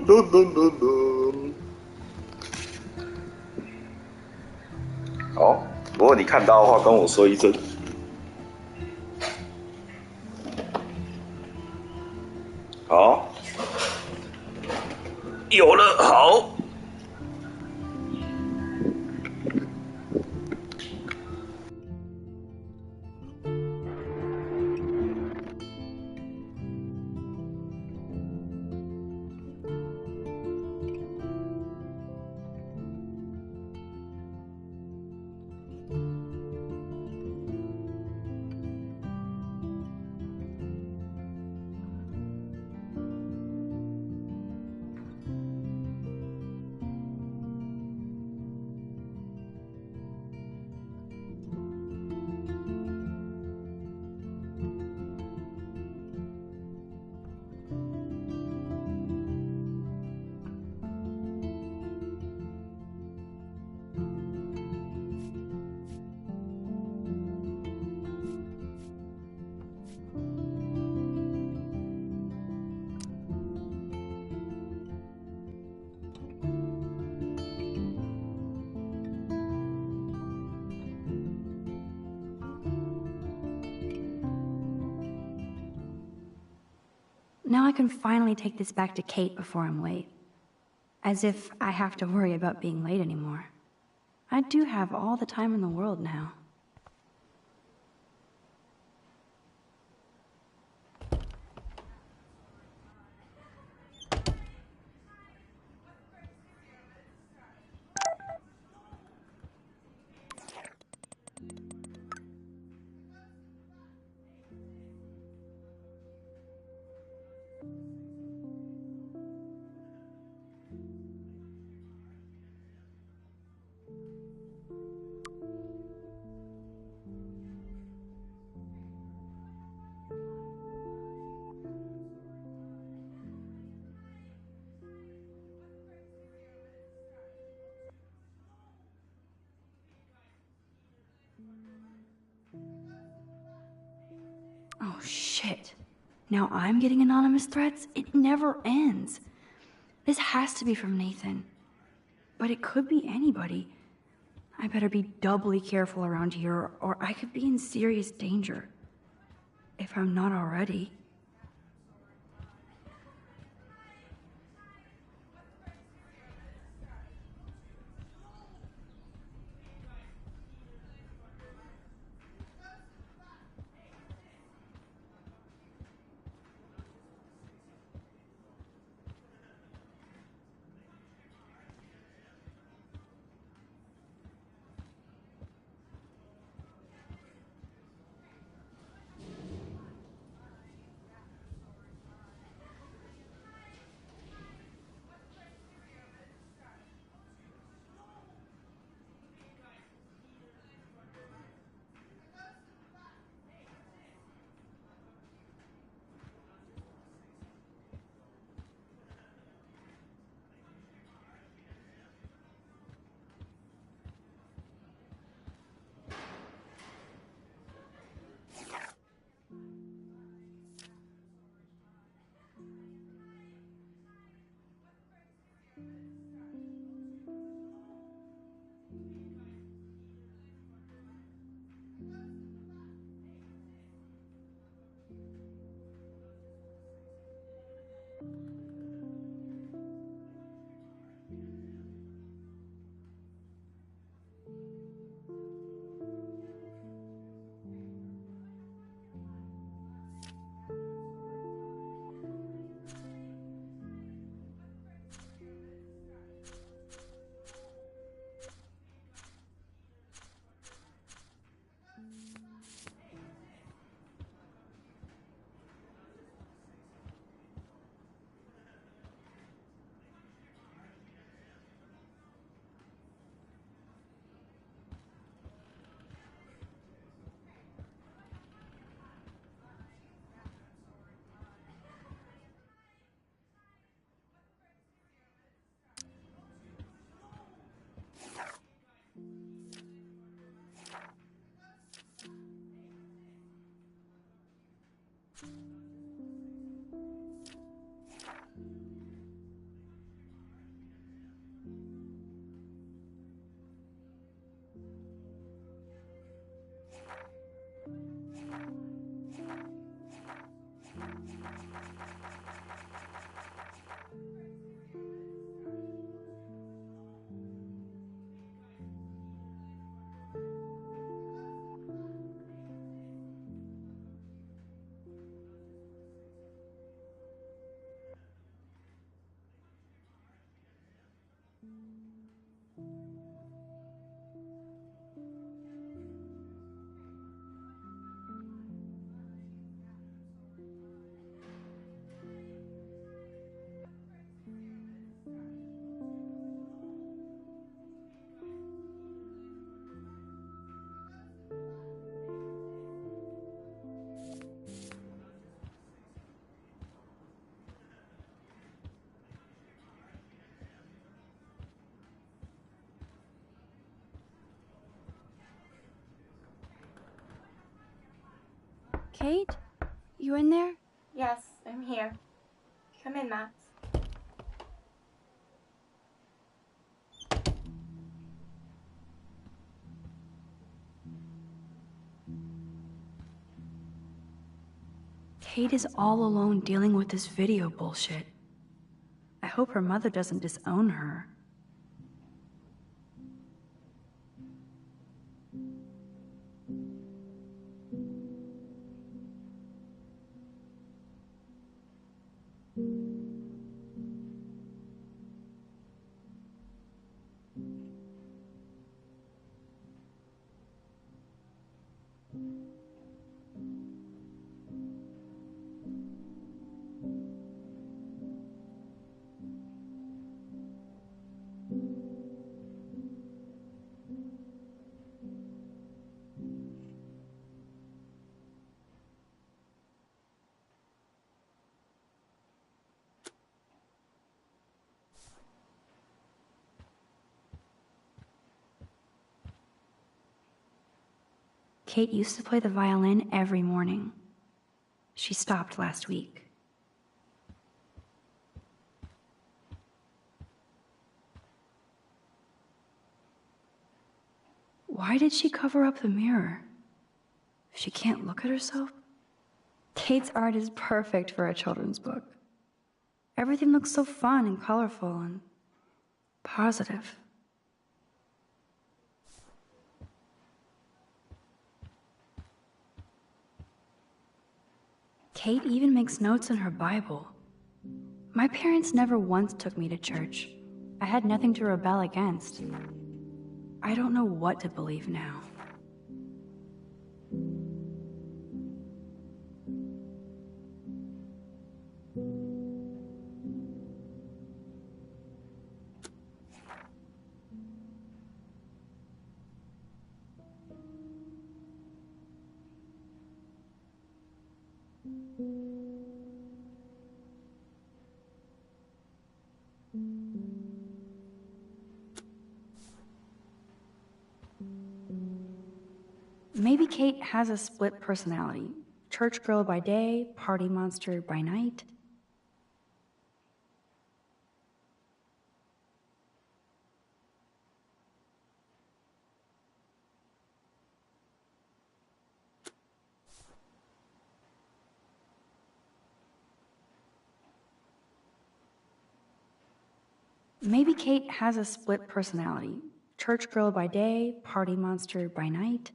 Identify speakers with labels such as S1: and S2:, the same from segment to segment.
S1: 噔噔噔噔。好，如果你看到的话，跟我说一声。好，有了，好。
S2: Now I can finally take this back to Kate before I'm late. As if I have to worry about being late anymore. I do have all the time in the world now. Oh shit. Now I'm getting anonymous threats? It never ends. This has to be from Nathan. But it could be anybody. I better be doubly careful around here, or I could be in serious danger. If I'm not already. Kate? You in there?
S3: Yes, I'm here. Come in, Max.
S2: Kate is all alone dealing with this video bullshit. I hope her mother doesn't disown her. Kate used to play the violin every morning. She stopped last week. Why did she cover up the mirror? She can't look at herself? Kate's art is perfect for a children's book. Everything looks so fun and colorful and positive. Kate even makes notes in her Bible. My parents never once took me to church. I had nothing to rebel against. I don't know what to believe now. Maybe Kate has a split personality. Church girl by day, party monster by night. Maybe Kate has a split personality. Church girl by day, party monster by night.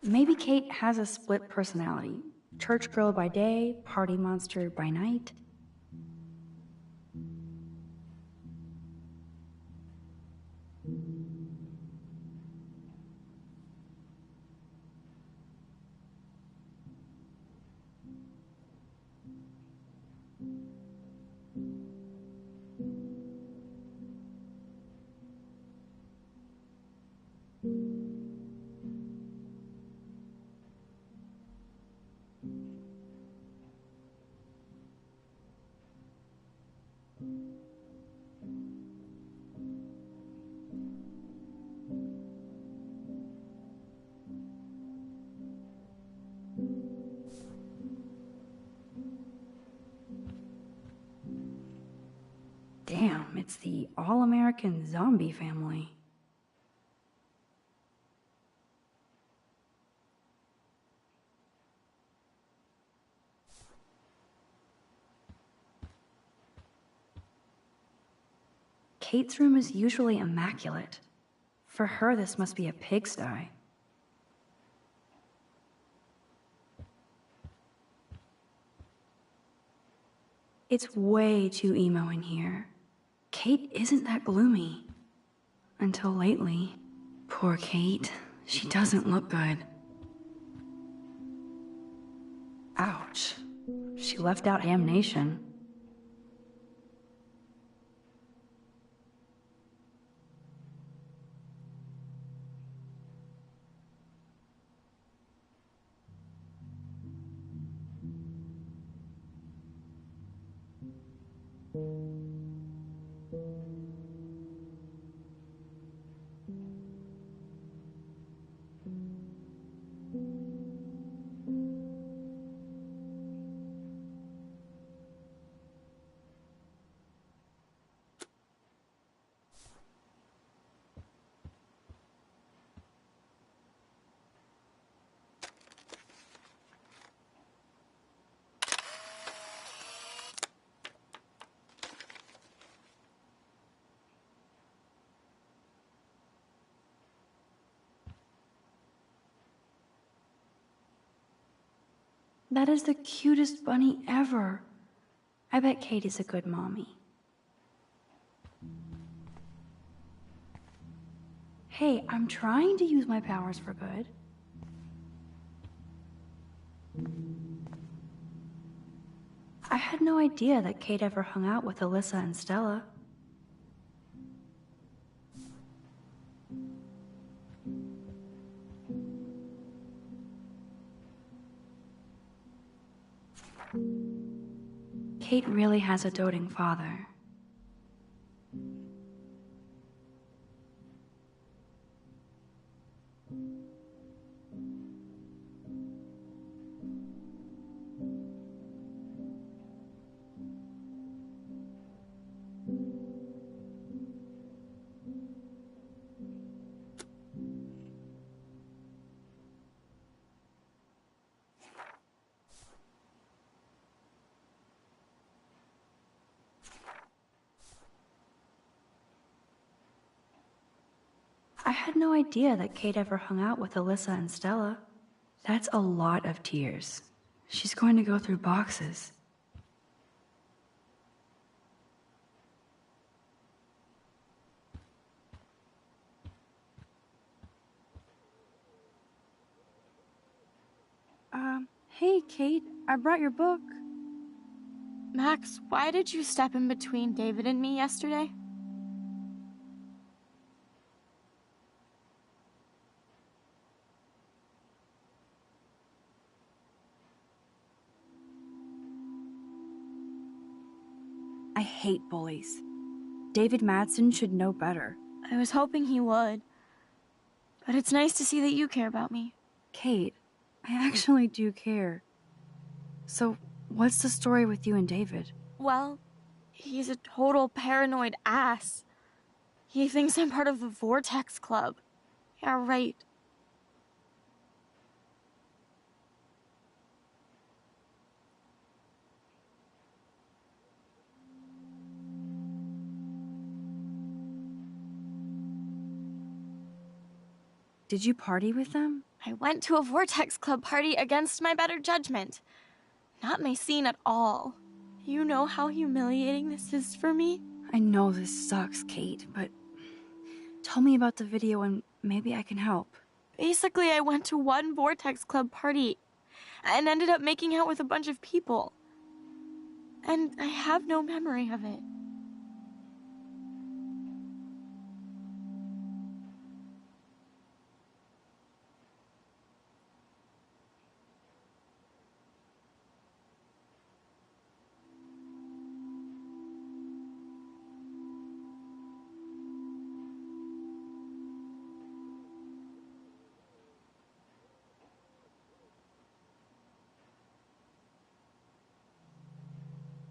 S2: Maybe Kate has a split personality. Church girl by day, party monster by night. Damn, it's the all-American zombie family. Kate's room is usually immaculate. For her, this must be a pigsty. It's way too emo in here. Kate isn't that gloomy. Until lately. Poor Kate. She doesn't look good. Ouch. She left out Ham Nation. That is the cutest bunny ever. I bet Kate is a good mommy. Hey, I'm trying to use my powers for good. I had no idea that Kate ever hung out with Alyssa and Stella. Kate really has a doting father. I had no idea that Kate ever hung out with Alyssa and Stella. That's a lot of tears. She's going to go through boxes. Hey, Kate, I brought your book.
S3: Max, why did you step in between David and me yesterday?
S2: I hate bullies. David Madsen should know better.
S3: I was hoping he would. But it's nice to see that you care about me.
S2: Kate, I actually do care. So, what's the story with you and David?
S3: Well, he's a total paranoid ass. He thinks I'm part of the Vortex Club. Yeah, right.
S2: Did you party with them?
S3: I went to a Vortex Club party against my better judgment. Not my scene at all. You know how humiliating this is for me?
S2: I know this sucks, Kate, but tell me about the video and maybe I can help.
S3: Basically, I went to one Vortex Club party and ended up making out with a bunch of people. And I have no memory of it.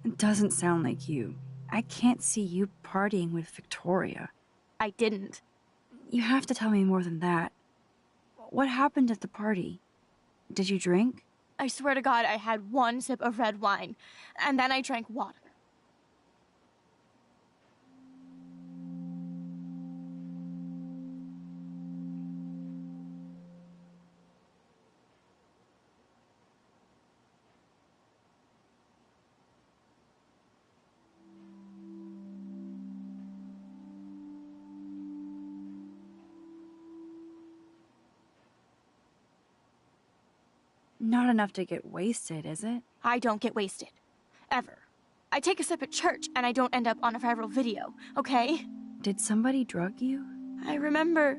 S2: It doesn't sound like you. I can't see you partying with Victoria.
S3: I didn't.
S2: You have to tell me more than that. What happened at the party? Did you drink?
S3: I swear to God, I had one sip of red wine, and then I drank water.
S2: Not enough to get wasted, is it?
S3: I don't get wasted. Ever. I take a sip at church, and I don't end up on a viral video, okay?
S2: Did somebody drug you?
S3: I remember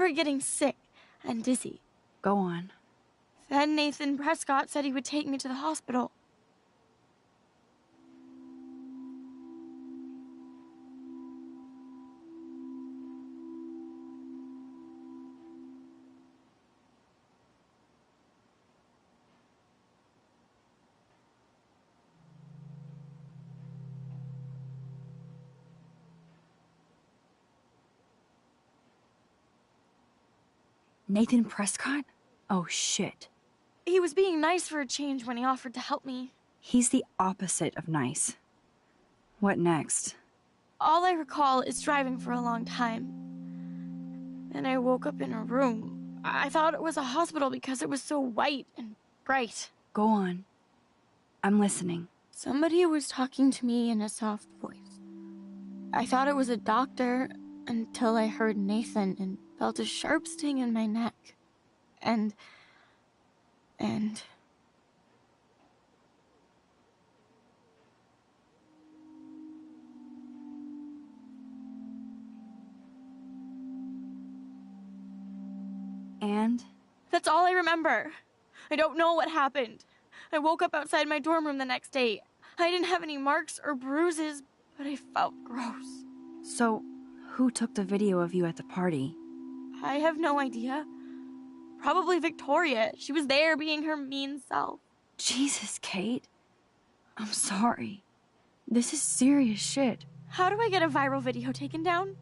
S3: getting sick and dizzy.
S2: Go on.
S3: Then Nathan Prescott said he would take me to the hospital.
S2: Nathan Prescott? Oh, shit.
S3: He was being nice for a change when he offered to help me.
S2: He's the opposite of nice. What next?
S3: All I recall is driving for a long time. Then I woke up in a room I thought it was a hospital because it was so white and bright.
S2: Go on. I'm listening.
S3: Somebody was talking to me in a soft voice. I thought it was a doctor until I heard Nathan and felt a sharp sting in my neck. And...
S2: And?
S3: That's all I remember. I don't know what happened. I woke up outside my dorm room the next day. I didn't have any marks or bruises, but I felt gross.
S2: So, who took the video of you at the party?
S3: I have no idea. Probably Victoria. She was there being her mean self.
S2: Jesus, Kate. I'm sorry. This is serious shit.
S3: How do I get a viral video taken down?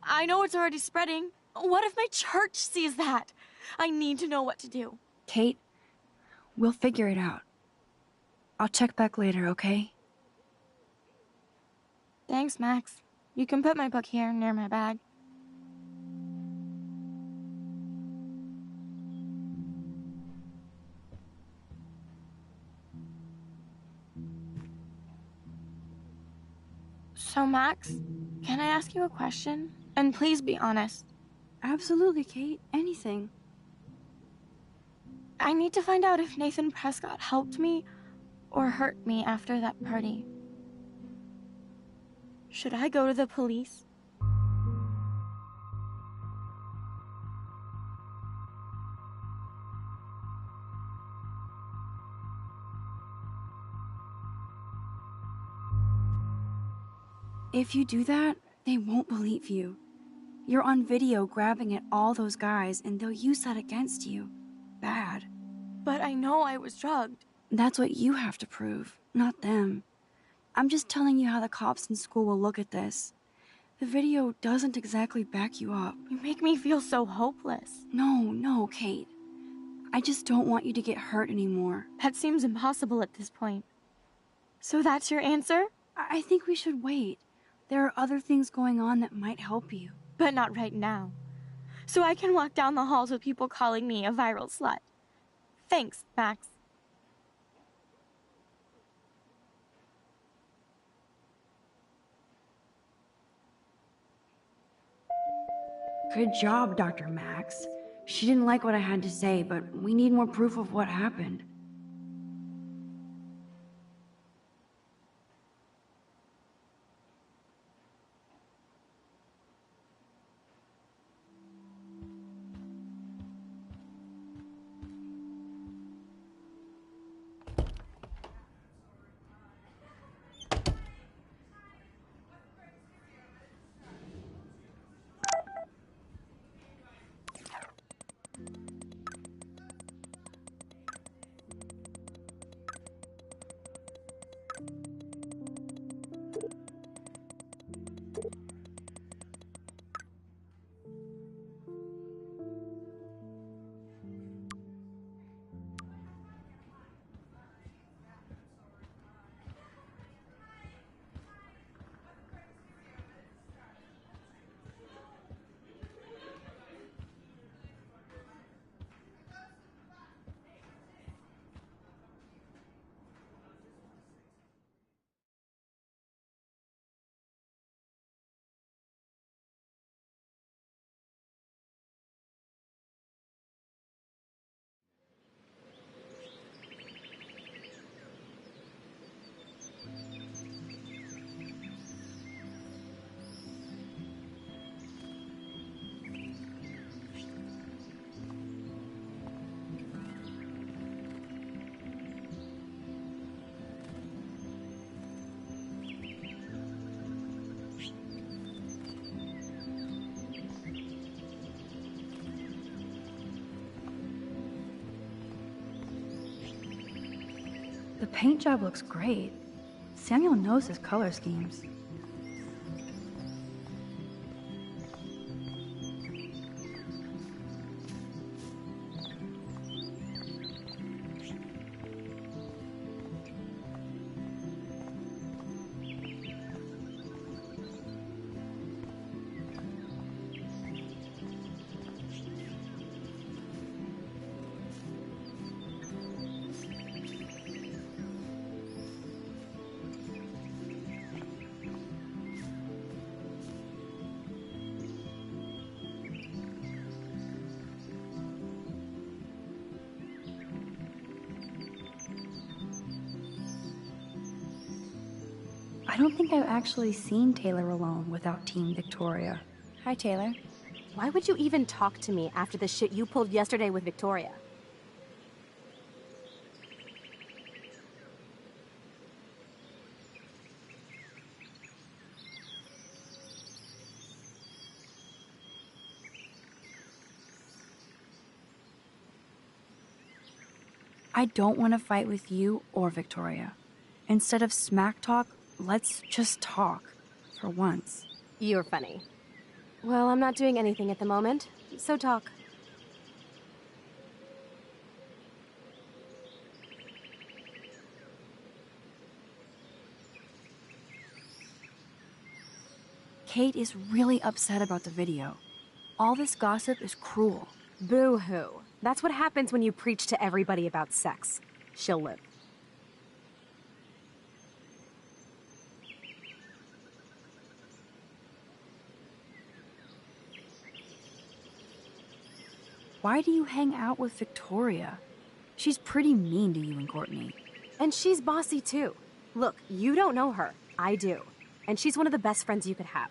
S3: I know it's already spreading. What if my church sees that? I need to know what to do.
S2: Kate, we'll figure it out. I'll check back later, okay?
S3: Thanks, Max. You can put my book here near my bag. So, Max, can I ask you a question? And please be honest.
S2: Absolutely, Kate. Anything.
S3: I need to find out if Nathan Prescott helped me or hurt me after that party. Should I go to the police?
S2: If you do that, they won't believe you. You're on video grabbing at all those guys, and they'll use that against you. Bad.
S3: But I know I was drugged.
S2: That's what you have to prove, not them. I'm just telling you how the cops in school will look at this. The video doesn't exactly back you up.
S3: You make me feel so hopeless.
S2: No, Kate. I just don't want you to get hurt anymore.
S3: That seems impossible at this point. So that's your answer?
S2: I think we should wait. There are other things going on that might help you.
S3: But not right now. So I can walk down the halls with people calling me a viral slut. Thanks, Max.
S2: Good job, Dr. Max. She didn't like what I had to say, but we need more proof of what happened. The paint job looks great. Samuel knows his color schemes. I don't think I've actually seen Taylor alone without Team Victoria. Hi, Taylor.
S4: Why would you even talk to me after the shit you pulled yesterday with Victoria?
S2: I don't want to fight with you or Victoria. Instead of smack talk, let's just talk. For once.
S4: You're funny. Well, I'm not doing anything at the moment, so talk.
S2: Kate is really upset about the video. All this gossip is cruel.
S4: Boo-hoo. That's what happens when you preach to everybody about sex. She'll live.
S2: Why do you hang out with Victoria? She's pretty mean to you and Courtney.
S4: And she's bossy too. Look, you don't know her. I do. And she's one of the best friends you could have.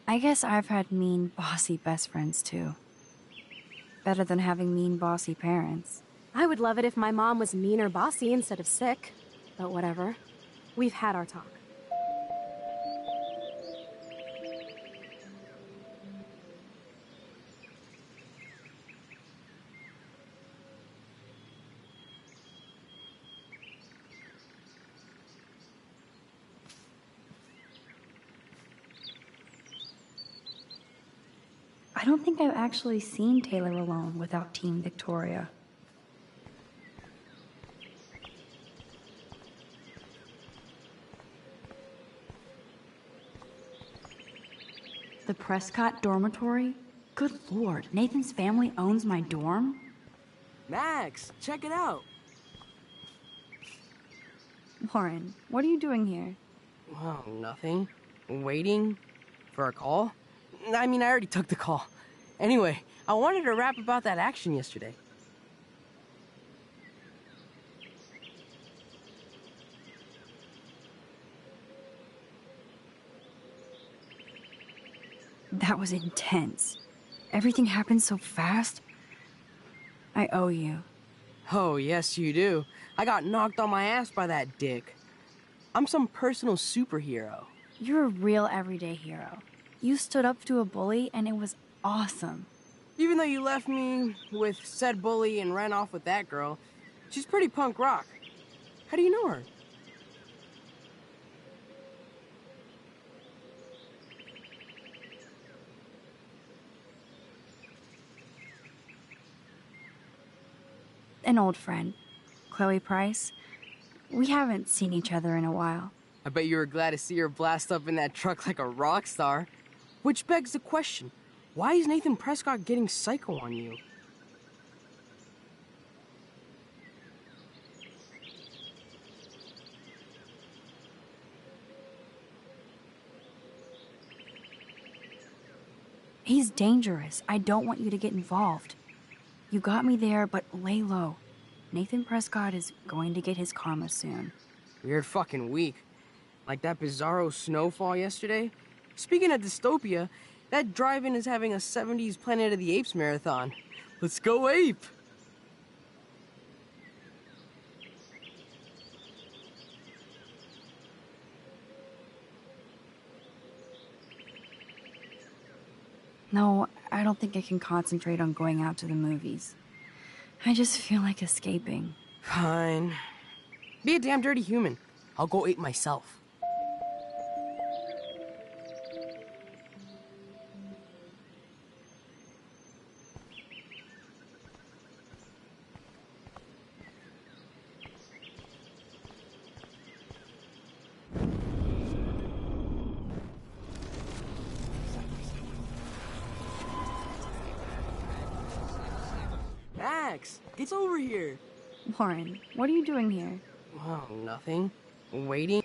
S2: I guess I've had mean, bossy best friends too. Better than having mean, bossy parents.
S4: I would love it if my mom was mean or bossy instead of sick. But whatever. We've had our talk.
S2: I don't think I've actually seen Taylor alone without Team Victoria. The Prescott dormitory? Good lord, Nathan's family owns my dorm?
S5: Max, check it out.
S2: Warren, what are you doing here?
S5: Well, nothing. Waiting for a call? I mean, I already took the call. Anyway, I wanted to rap about that action yesterday.
S2: That was intense. Everything happened so fast. I owe you.
S5: Oh, yes, you do. I got knocked on my ass by that dick. I'm some personal superhero.
S2: You're a real everyday hero. You stood up to a bully and it was awesome.
S5: Even though you left me with said bully and ran off with that girl, she's pretty punk rock. How do you know her?
S2: An old friend, Chloe Price. We haven't seen each other in a while.
S5: I bet you were glad to see her blast up in that truck like a rock star. Which begs the question, why is Nathan Prescott getting psycho on you?
S2: He's dangerous. I don't want you to get involved. You got me there, but lay low. Nathan Prescott is going to get his karma soon.
S5: Weird fucking week. Like that bizarro snowfall yesterday. Speaking of dystopia, that drive-in is having a 70s Planet of the Apes marathon. Let's go ape!
S2: No, I don't think I can concentrate on going out to the movies. I just feel like escaping.
S5: Fine. Be a damn dirty human. I'll go ape myself. relax. It's over here.
S2: Warren, what are you doing here?
S5: Oh, nothing. Waiting.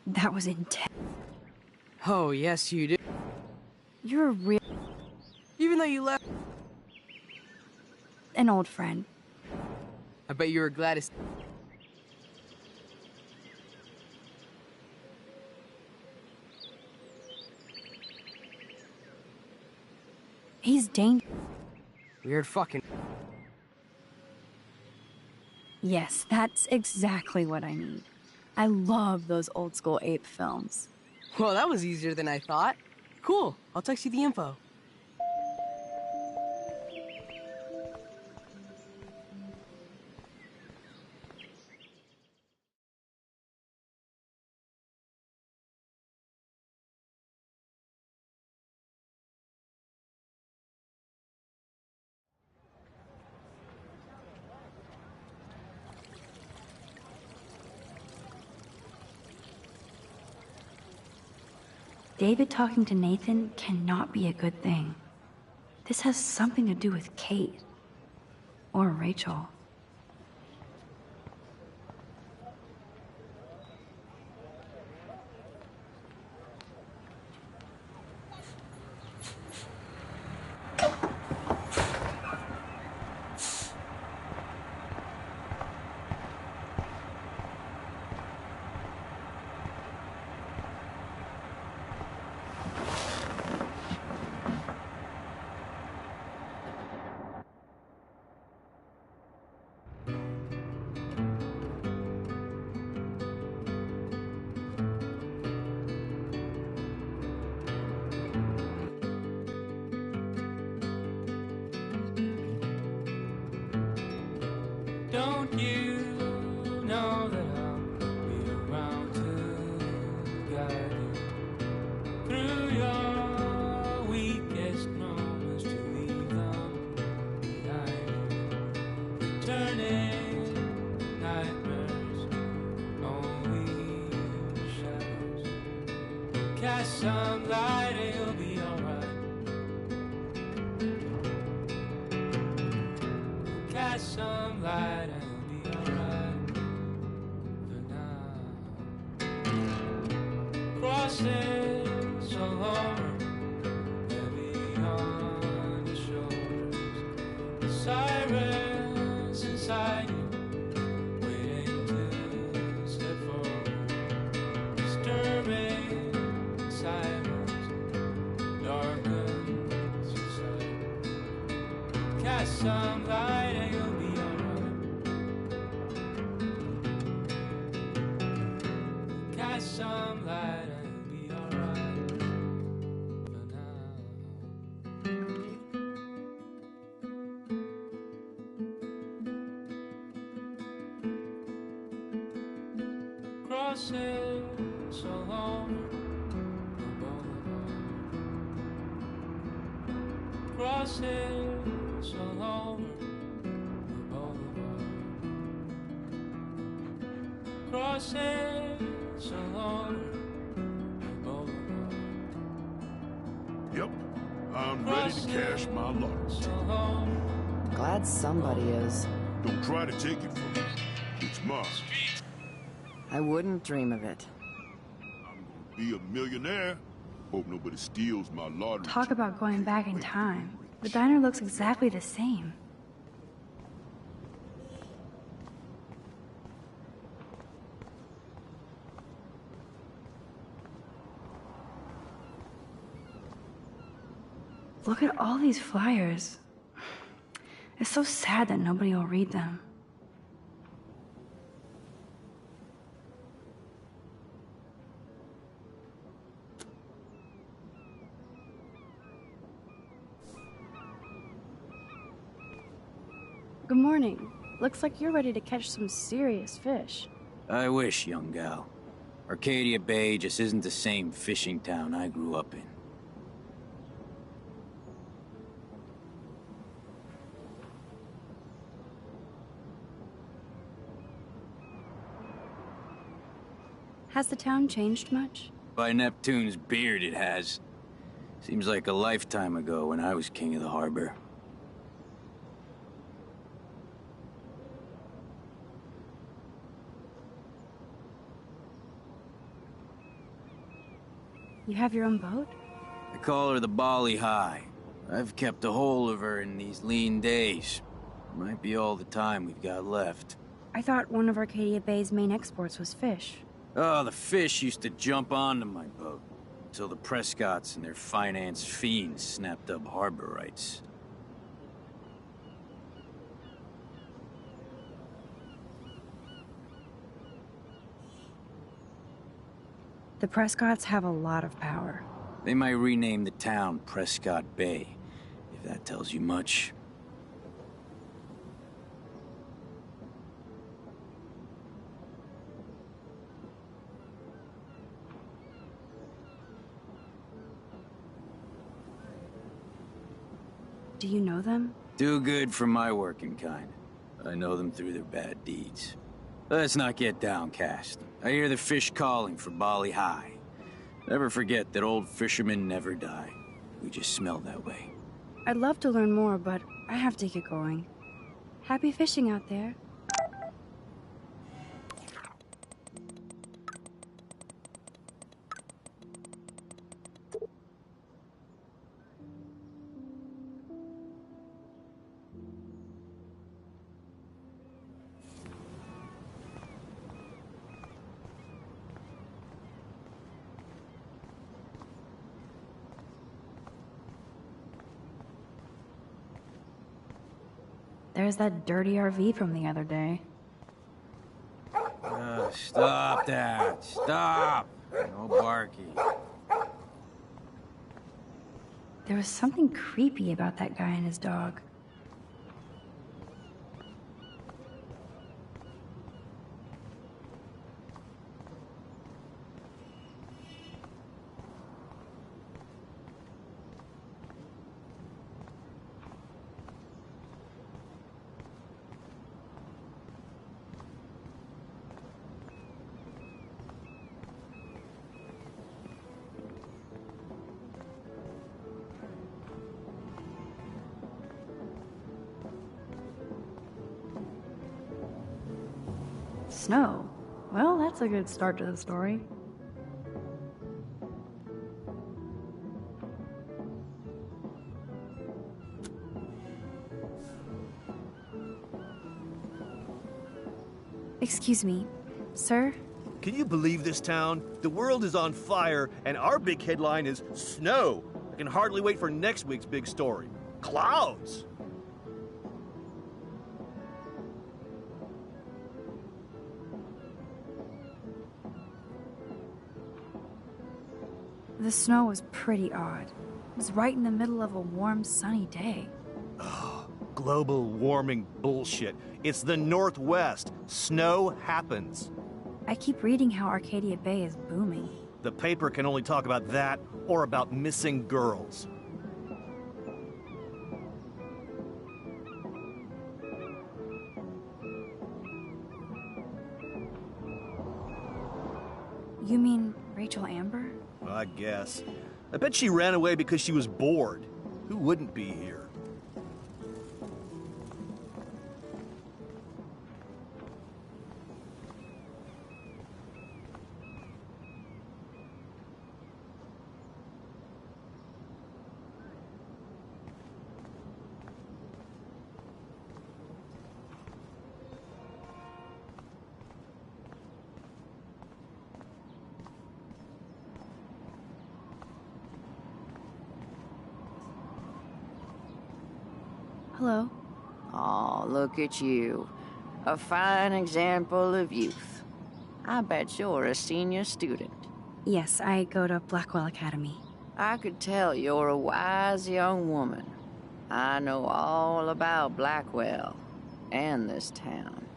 S2: That was intense.
S5: Oh, yes, you did.
S2: You're a real...
S5: Even though you left,
S2: an old friend.
S5: I bet you were glad to.
S2: He's dangerous.
S5: Weird fucking.
S2: Yes, that's exactly what I need. I love those old school ape films.
S5: Well, that was easier than I thought. Cool. I'll text you the info.
S2: David talking to Nathan cannot be a good thing. This has something to do with Kate. Or Rachel.
S6: Don't you know that I'll be around to guide you through your weakest moments, to leave them behind you, turning nightmares only shadows. Cast some light and you'll be alright. Cast some light and you'll be alright for now. Crossing so long, heavy on your shoulders. Sirens inside you, waiting to step forward. Disturbing silence, darkens your sight. Cast some light and you'll be alright. Cast some light and you'll be alright for now. Crossing so long, the boulevard. Crossing so long, the boulevard. Crossing so long, the boulevard.
S7: Yep, I'm ready to cash my loss.
S6: So long,
S8: Glad somebody is.
S7: Don't try to take it from me. It's mine.
S8: I wouldn't dream of it.
S7: I'm gonna be a millionaire. Hope nobody steals my lottery.
S2: Talk about going back in time. The diner looks exactly the same. Look at all these flyers. It's so sad that nobody will read them.
S9: Good morning. Looks like you're ready to catch some serious fish.
S10: I wish, young gal. Arcadia Bay just isn't the same fishing town I grew up in.
S9: Has the town changed much?
S10: By Neptune's beard, it has. Seems like a lifetime ago when I was king of the harbor.
S2: You have your own boat?
S10: I call her the Bali High. I've kept a hold of her in these lean days. Might be all the time we've got left.
S2: I thought one of Arcadia Bay's main exports was fish.
S10: Oh, the fish used to jump onto my boat. Until the Prescotts and their finance fiends snapped up harbor rights.
S2: The Prescotts have a lot of power.
S10: They might rename the town Prescott Bay, if that tells you much.
S2: Do you know them?
S10: Too good for my working kind. I know them through their bad deeds. Let's not get downcast. I hear the fish calling for Bali High. Never forget that old fishermen never die. We just smell that way.
S2: I'd love to learn more, but I have to get going. Happy fishing out there. There's that dirty RV from the other day.
S10: Stop that! Stop! No barking.
S2: There was something creepy about that guy and his dog. Snow. Well, that's a good start to the story. Excuse me, sir?
S11: Can you believe this town? The world is on fire, and our big headline is snow. I can hardly wait for next week's big story. Clouds!
S2: The snow was pretty odd. It was right in the middle of a warm, sunny day.
S11: Global warming bullshit. It's the Northwest. Snow happens.
S2: I keep reading how Arcadia Bay is booming.
S11: The paper can only talk about that or about missing girls.
S2: You mean Rachel Amber?
S11: I guess. I bet she ran away because she was bored. Who wouldn't be here?
S2: Hello.
S12: Oh, look at you. A fine example of youth. I bet you're a senior student.
S2: Yes, I go to Blackwell Academy.
S12: I could tell you're a wise young woman. I know all about Blackwell and this town.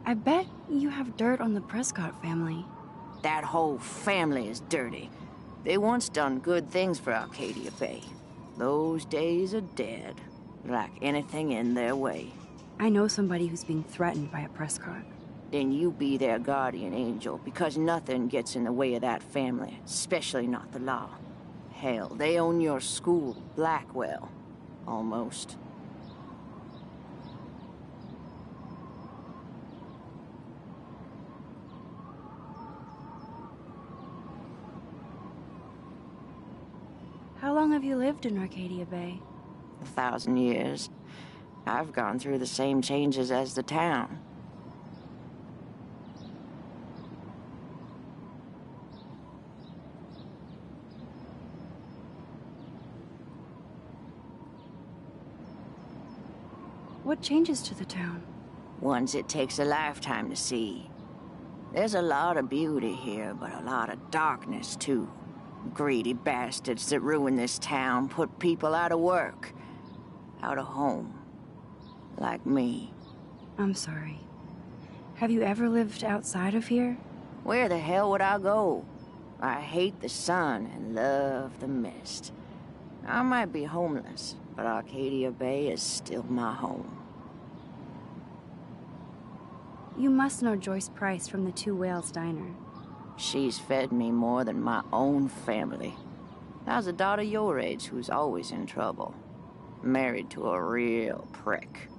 S2: I bet you have dirt on the Prescott family.
S12: That whole family is dirty. They once done good things for Arcadia Bay. Those days are dead, like anything in their way.
S2: I know somebody who's being threatened by a Prescott.
S12: Then you be their guardian angel, because nothing gets in the way of that family, especially not the law. Hell, they own your school, Blackwell. Almost.
S2: How long have you lived in Arcadia Bay?
S12: 1,000 years. I've gone through the same changes as the town.
S2: What changes to the town?
S12: Ones it takes a lifetime to see. There's a lot of beauty here, but a lot of darkness, too. Greedy bastards that ruin this town, put people out of work, out of home. Like me.
S2: I'm sorry. Have you ever lived outside of here?
S12: Where the hell would I go? I hate the sun and love the mist. I might be homeless, but Arcadia Bay is still my home.
S2: You must know Joyce Price from the Two Whales Diner.
S12: She's fed me more than my own family. How's a daughter your age who's always in trouble? Married to a real prick.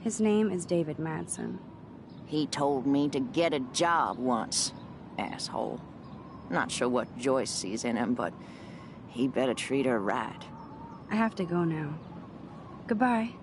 S2: His name is David Madsen.
S12: He told me to get a job once, asshole. Not sure what Joyce sees in him, but he better treat her right.
S2: I have to go now. Goodbye.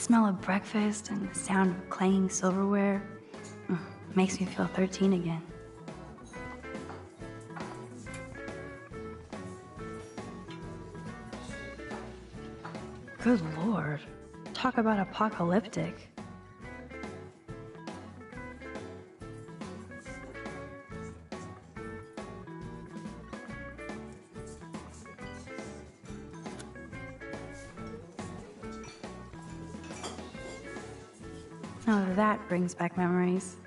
S2: smell of breakfast and the sound of clanging silverware makes me feel 13 again. Good lord. Talk about apocalyptic. Now that brings back memories.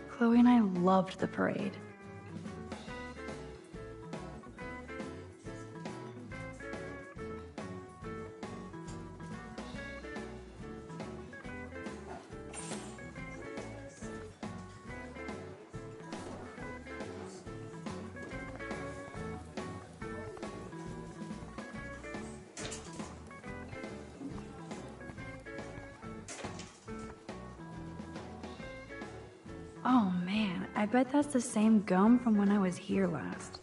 S2: Chloe and I loved the parade. Oh man, I bet that's the same gum from when I was here last.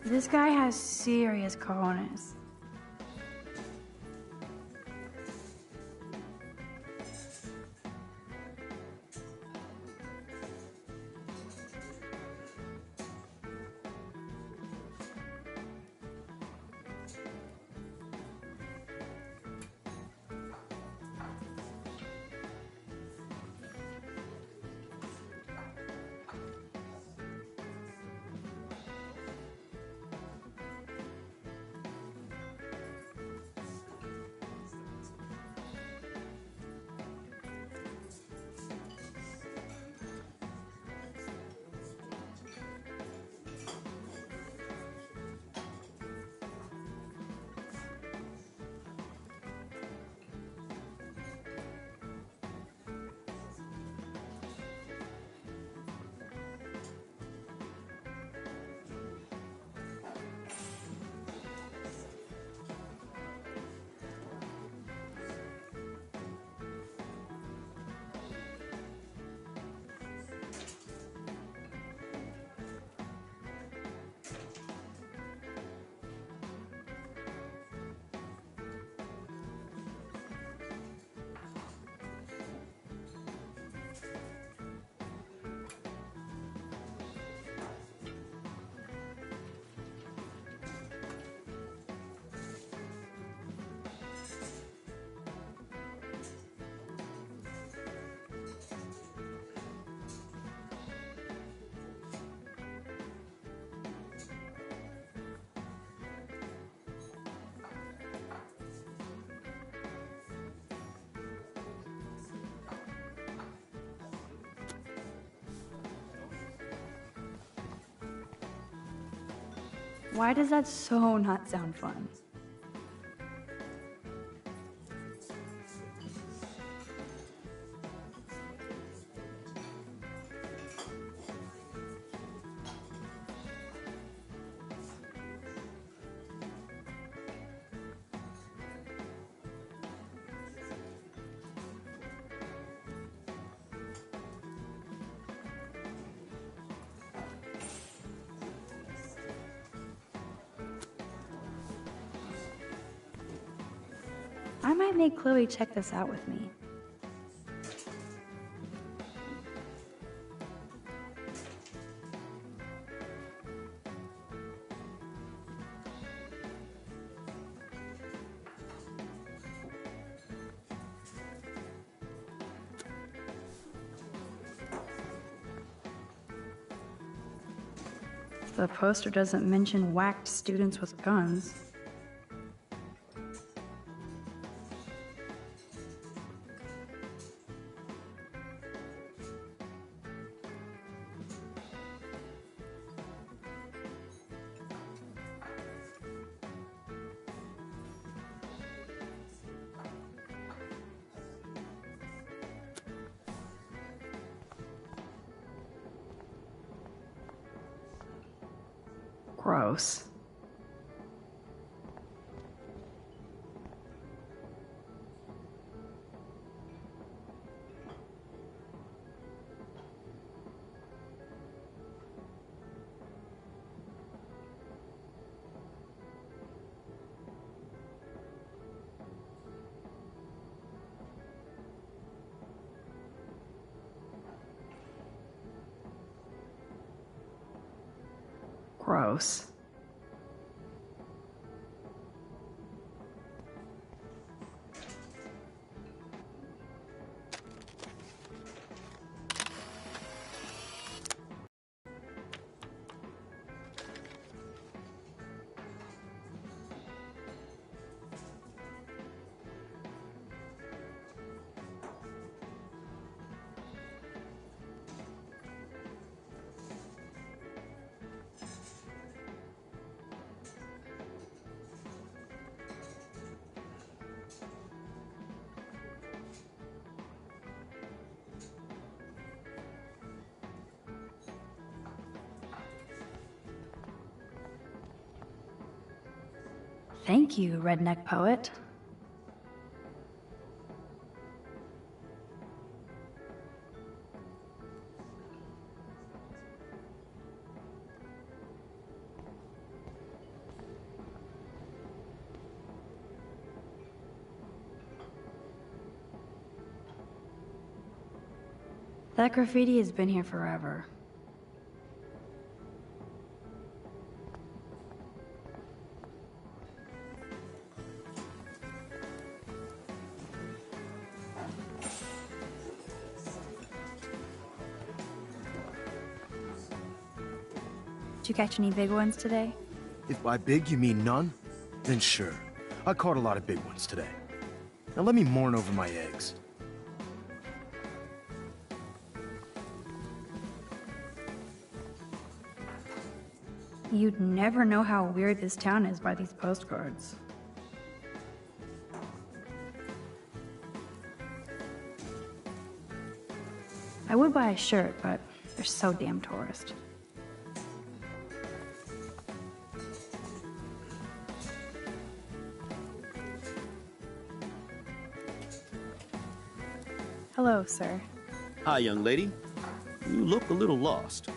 S2: This guy has serious cojones. Why does that so not sound fun? I might make Chloe check this out with me. The poster doesn't mention whacked students with guns. Gross. Gross. Thank you, redneck poet. That graffiti has been here forever. Did you catch any big ones today?
S11: If by big you mean none, then sure. I caught a lot of big ones today. Now let me mourn over my eggs.
S2: You'd never know how weird this town is by these postcards. I would buy a shirt, but they're so damn tourist. Hello, sir.
S13: Hi, young lady. You look a little lost.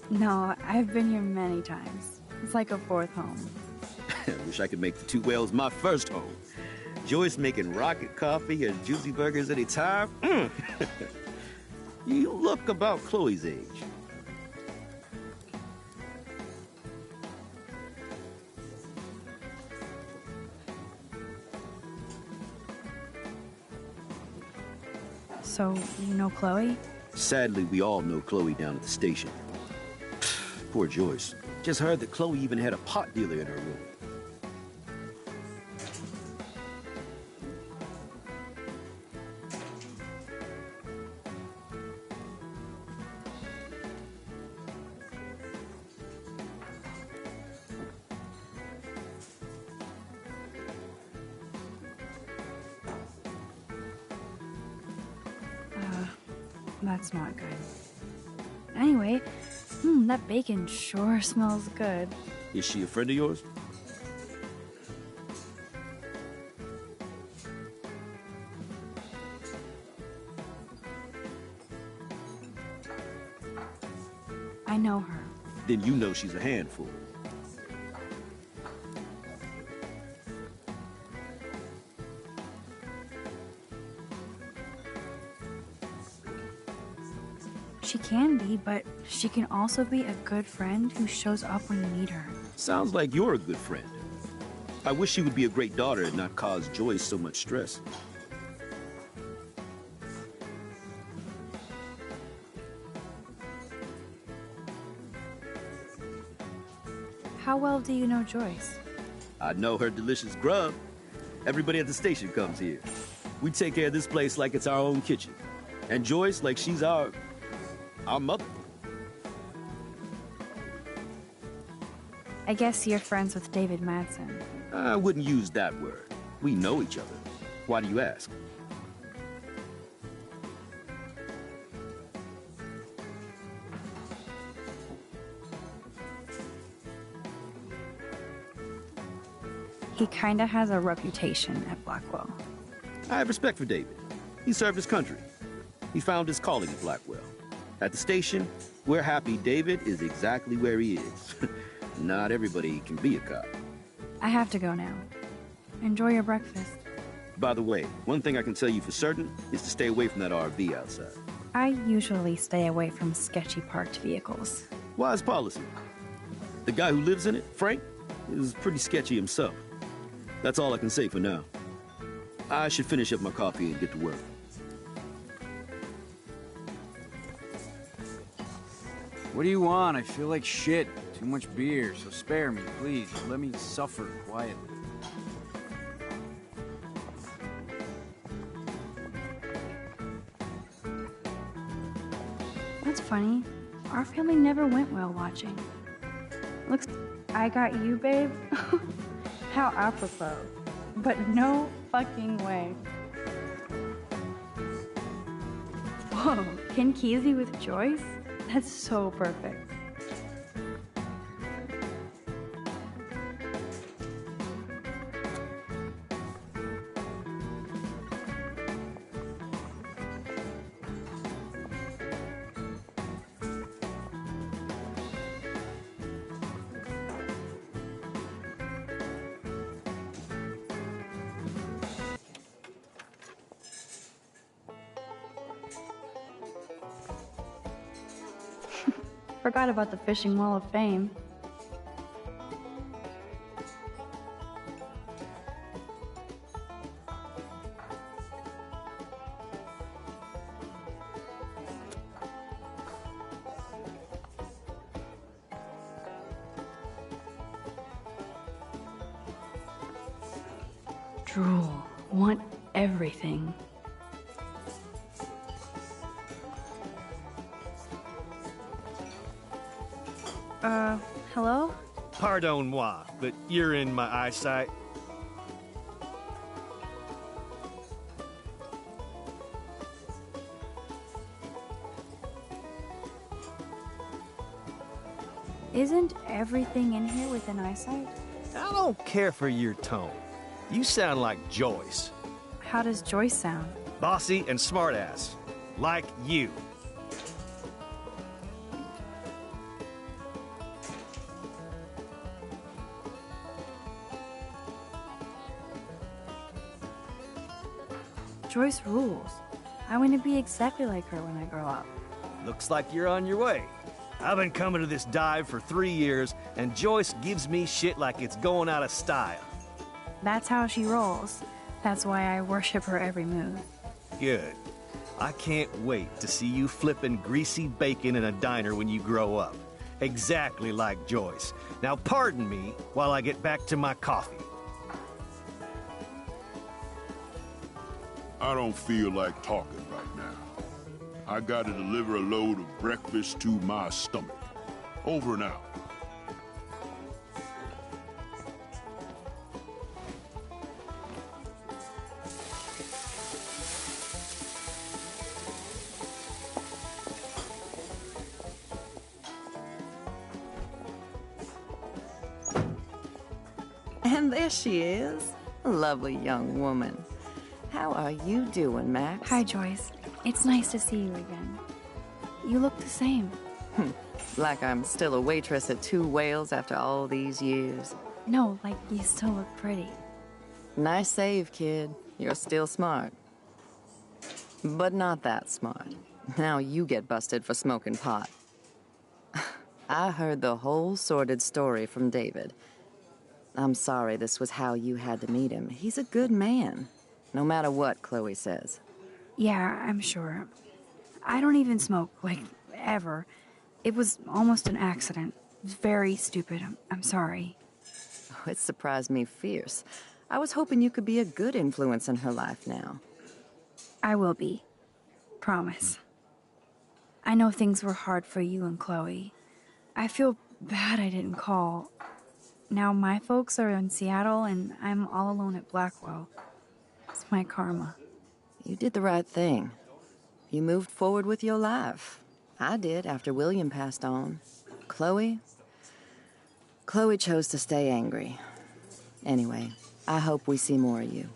S2: No, I've been here many times. It's like a fourth home.
S13: Wish I could make the Two Whales my first home. Joyce making rocket coffee and juicy burgers anytime. You look about Chloe's age.
S2: So, you know Chloe?
S13: Sadly, we all know Chloe down at the station. Poor Joyce. Just heard that Chloe even had a pot dealer in her room.
S2: That's not good. Anyway, that bacon sure smells good.
S13: Is she a friend of yours?
S2: I know her.
S13: Then you know she's a handful.
S2: She can be, but she can also be a good friend who shows up when you need her.
S13: Sounds like you're a good friend. I wish she would be a great daughter and not cause Joyce so much stress.
S2: How well do you know Joyce?
S13: I know her delicious grub. Everybody at the station comes here. We take care of this place like it's our own kitchen. And Joyce like she's our mother.
S2: I guess you're friends with David Madsen.
S13: I wouldn't use that word. We know each other. Why do you ask?
S2: He kinda has a reputation at Blackwell.
S13: I have respect for David. He served his country. He found his calling at Blackwell. At the station, we're happy David is exactly where he is. Not everybody can be a cop.
S2: I have to go now. Enjoy your breakfast.
S13: By the way, one thing I can tell you for certain is to stay away from that RV outside.
S2: I usually stay away from sketchy parked vehicles.
S13: Wise policy. The guy who lives in it, Frank, is pretty sketchy himself. That's all I can say for now. I should finish up my coffee and get to work.
S10: What do you want? I feel like shit. Too much beer, so spare me, please. Let me suffer quietly.
S2: That's funny. Our family never went whale watching. Looks I got you, babe. How apropos. But no fucking way. Whoa, Ken Kesey with Joyce? That's so perfect. Forgot about the Fishing Wall of Fame. Drool. Want everything. Hello?
S11: Pardon moi, but you're in my eyesight.
S2: Isn't everything in here within eyesight?
S11: I don't care for your tone. You sound like Joyce.
S2: How does Joyce sound?
S11: Bossy and smartass. Like you.
S2: Joyce rules. I want to be exactly like her when I grow up.
S11: Looks like you're on your way. I've been coming to this dive for 3 years, and Joyce gives me shit like it's going out of style.
S2: That's how she rolls. That's why I worship her every move.
S11: Good. I can't wait to see you flipping greasy bacon in a diner when you grow up. Exactly like Joyce. Now pardon me while I get back to my coffee.
S7: I don't feel like talking right now. I gotta deliver a load of breakfast to my stomach. Over and out.
S8: And there she is. A lovely young woman. How are you doing, Max?
S2: Hi, Joyce. It's nice to see you again. You look the same.
S8: Like I'm still a waitress at Two Whales after all these years.
S2: No, like you still look pretty.
S8: Nice save, kid. You're still smart. But not that smart. Now you get busted for smoking pot. I heard the whole sordid story from David. I'm sorry this was how you had to meet him. He's a good man, no matter what Chloe says.
S2: Yeah, I'm sure. I don't even smoke, like, ever. It was almost an accident. It was very stupid. I'm sorry.
S8: Oh, it surprised me fierce. I was hoping you could be a good influence in her life now.
S2: I will be. Promise. I know things were hard for you and Chloe. I feel bad I didn't call. Now my folks are in Seattle and I'm all alone at Blackwell. It's my karma.
S8: You did the right thing. You moved forward with your life. I did after William passed on. Chloe chose to stay angry. Anyway, I hope we see more of you.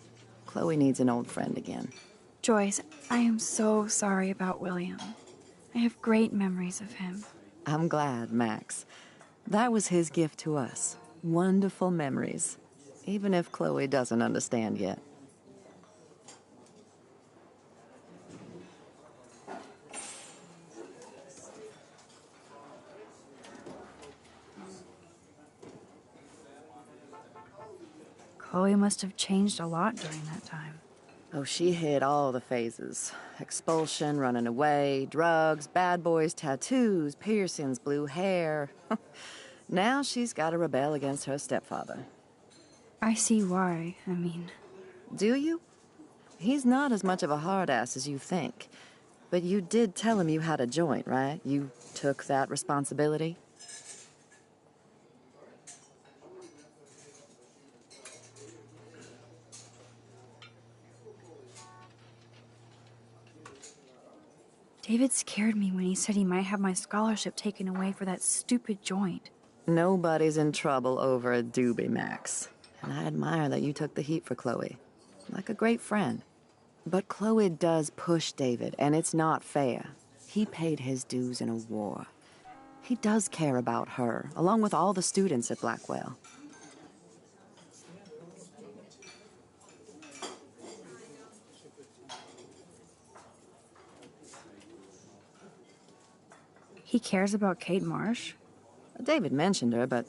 S8: Chloe needs an old friend again.
S2: Joyce, I am so sorry about William. I have great memories of him.
S8: I'm glad, Max. That was his gift to us. Wonderful memories. even if Chloe doesn't understand yet.
S2: Chloe must have changed a lot during that time.
S8: Oh, she hit all the phases. Expulsion, running away, drugs, bad boys, tattoos, piercings, blue hair. Now she's got to rebel against her stepfather.
S2: I see why, I mean.
S8: Do you? He's not as much of a hard-ass as you think. But you did tell him you had a joint, right? You took that responsibility?
S2: David scared me when he said he might have my scholarship taken away for that stupid joint.
S8: Nobody's in trouble over a doobie, Max. And I admire that you took the heat for Chloe. Like a great friend. But Chloe does push David, and it's not fair. He paid his dues in a war. He does care about her, along with all the students at Blackwell.
S2: He cares about Kate Marsh?
S8: David mentioned her, but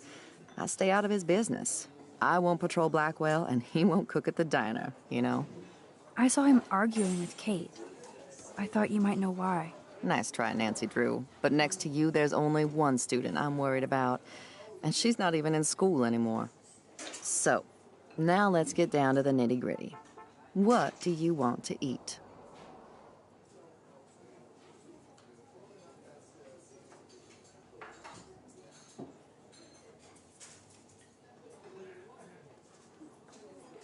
S8: I stay out of his business. I won't patrol Blackwell, and he won't cook at the diner, you know?
S2: I saw him arguing with Kate. I thought you might know why.
S8: Nice try, Nancy Drew. But next to you, there's only one student I'm worried about, and she's not even in school anymore. So, now let's get down to the nitty-gritty. What do you want to eat?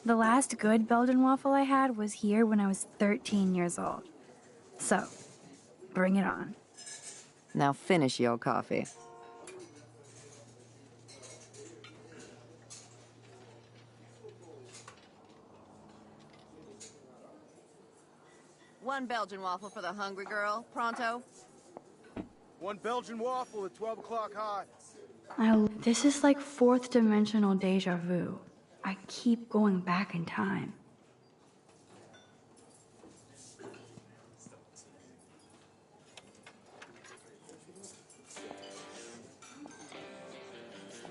S2: The last good Belgian waffle I had was here when I was 13 years old. So, bring it on.
S8: Now finish your coffee. One Belgian waffle for the hungry girl. Pronto?
S14: One Belgian waffle at 12 o'clock hot.
S2: This is like fourth dimensional deja vu. I keep going back in time.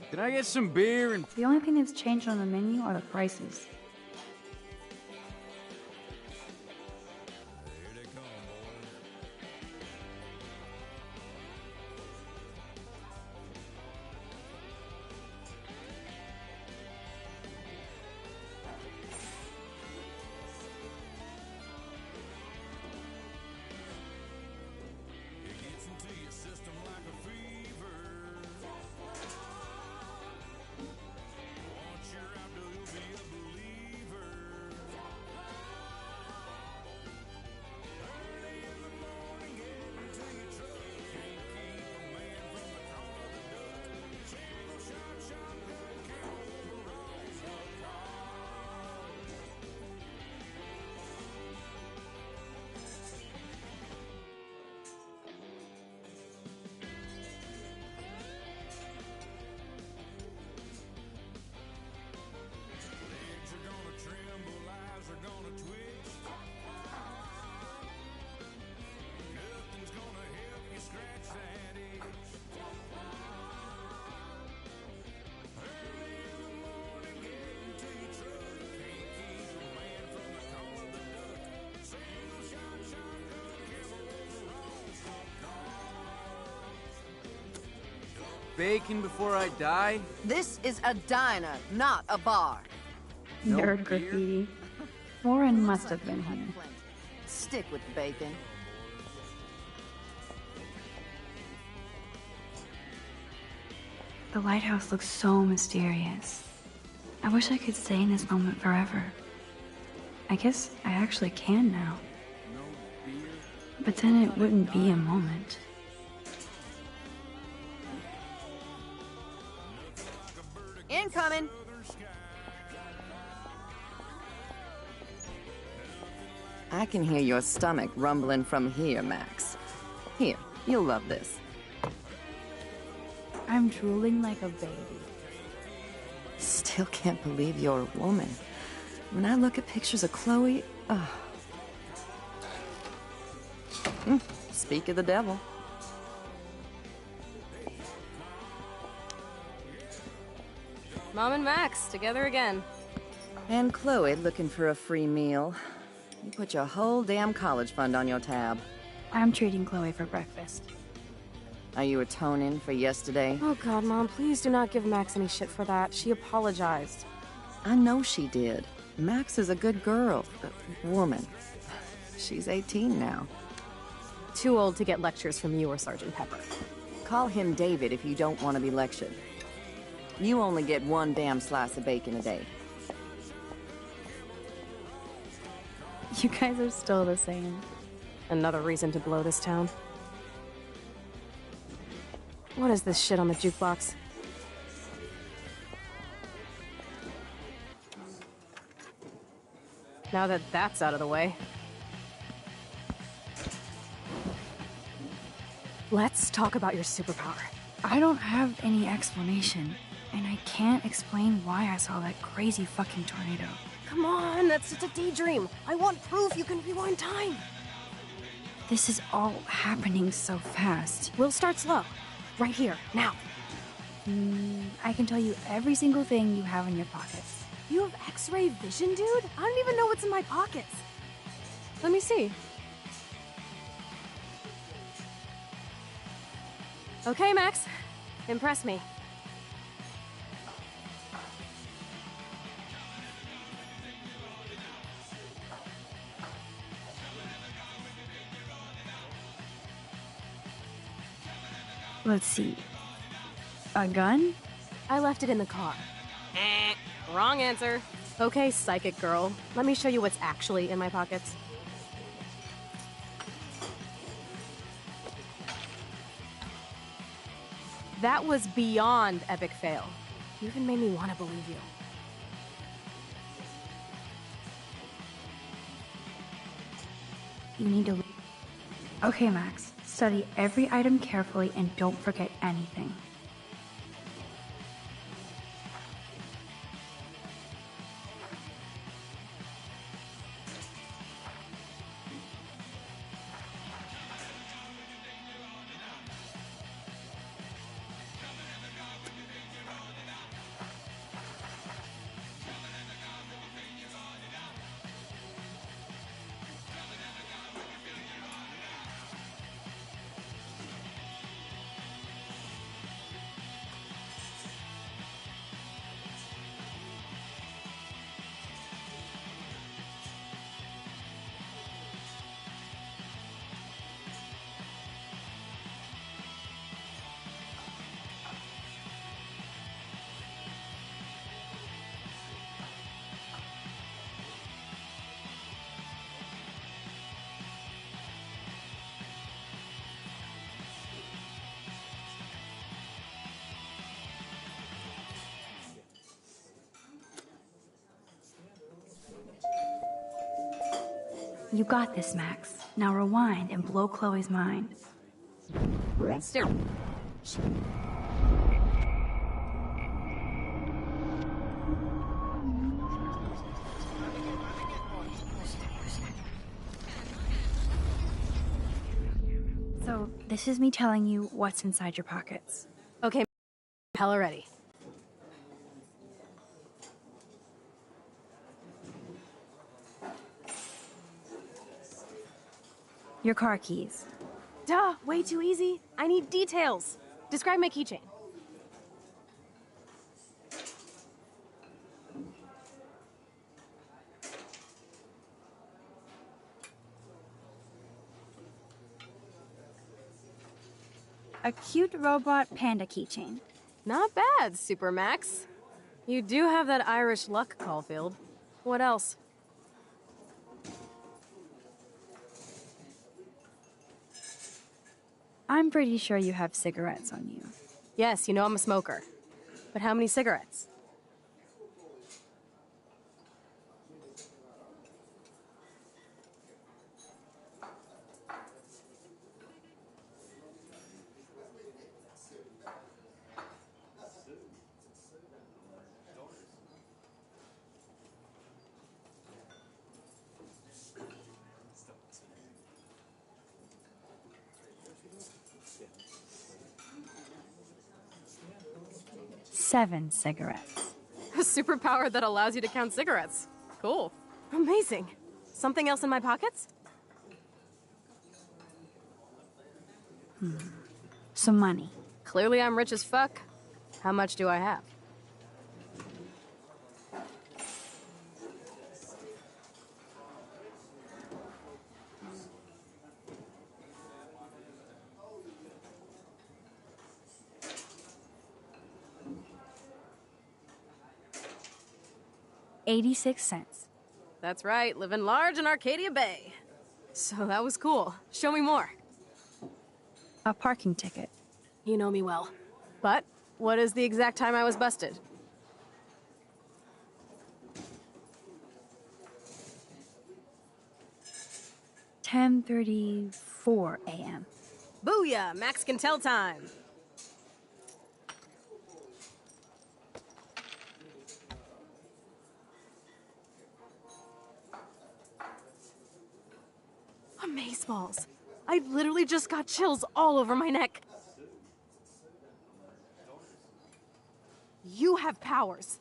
S10: Can I get some beer and...
S2: The only thing that's changed on the menu are the prices.
S5: Bacon before I die?
S8: This is a diner, not a bar.
S2: Nerd graffiti. Warren must have been here.
S8: Stick with bacon.
S2: The lighthouse looks so mysterious. I wish I could stay in this moment forever. I guess I actually can now. But then it wouldn't be a moment.
S8: Incoming! I can hear your stomach rumbling from here, Max. Here, you'll love this.
S2: I'm drooling like a baby.
S8: Still still can't believe you're a woman. When I look at pictures of Chloe, speak of the devil.
S4: Mom and Max, together again.
S8: And Chloe looking for a free meal. You put your whole damn college fund on your tab.
S2: I'm treating Chloe for breakfast.
S8: Are you atoning for yesterday?
S4: Oh God, Mom, please do not give Max any shit for that. She apologized.
S8: I know she did. Max is a good girl. Woman. She's 18 now.
S4: Too old to get lectures from you or Sergeant Pepper.
S8: Call him David if you don't want to be lectured. You only get one damn slice of bacon a day.
S2: You guys are still the same.
S4: Another reason to blow this town. What is this shit on the jukebox? Now that that's out of the way. Let's talk about your superpower.
S2: I don't have any explanation, and I can't explain why I saw that crazy fucking tornado.
S4: Come on, that's just a daydream. I want proof you can rewind time.
S2: This is all happening so fast.
S4: We'll start slow. Right here, now.
S2: I can tell you every single thing you have in your pockets.
S4: You have X-ray vision, dude? I don't even know what's in my pockets. Let me see. Okay, Max. Impress me.
S2: Let's see. A gun?
S4: I left it in the car. Wrong answer. Okay, psychic girl. Let me show you what's actually in my pockets. That was beyond epic fail. You even made me want to believe you.
S2: You need to... Okay, Max. Study every item carefully and don't forget anything. You got this, Max. Now rewind and blow Chloe's mind. So, this is me telling you what's inside your pockets.
S4: Okay, hella ready.
S2: Your car keys.
S4: Duh, way too easy. I need details. Describe my keychain.
S2: A cute robot panda keychain.
S4: Not bad, Super Max. You do have that Irish luck, Caulfield. What else?
S2: I'm pretty sure you have cigarettes on you.
S4: Yes, you know I'm a smoker. But how many cigarettes?
S2: 7 cigarettes.
S4: A superpower that allows you to count cigarettes. Cool. Amazing. Something else in my pockets?
S2: Some money.
S4: Clearly I'm rich as fuck. How much do I have?
S2: $86.
S4: That's right, living large in Arcadia Bay. So that was cool. Show me more.
S2: A parking ticket.
S4: You know me well. But what is the exact time I was busted?
S2: $10:34 a.m.
S4: Booyah! Max can tell time. Amazeballs. I literally just got chills all over my neck. You have powers.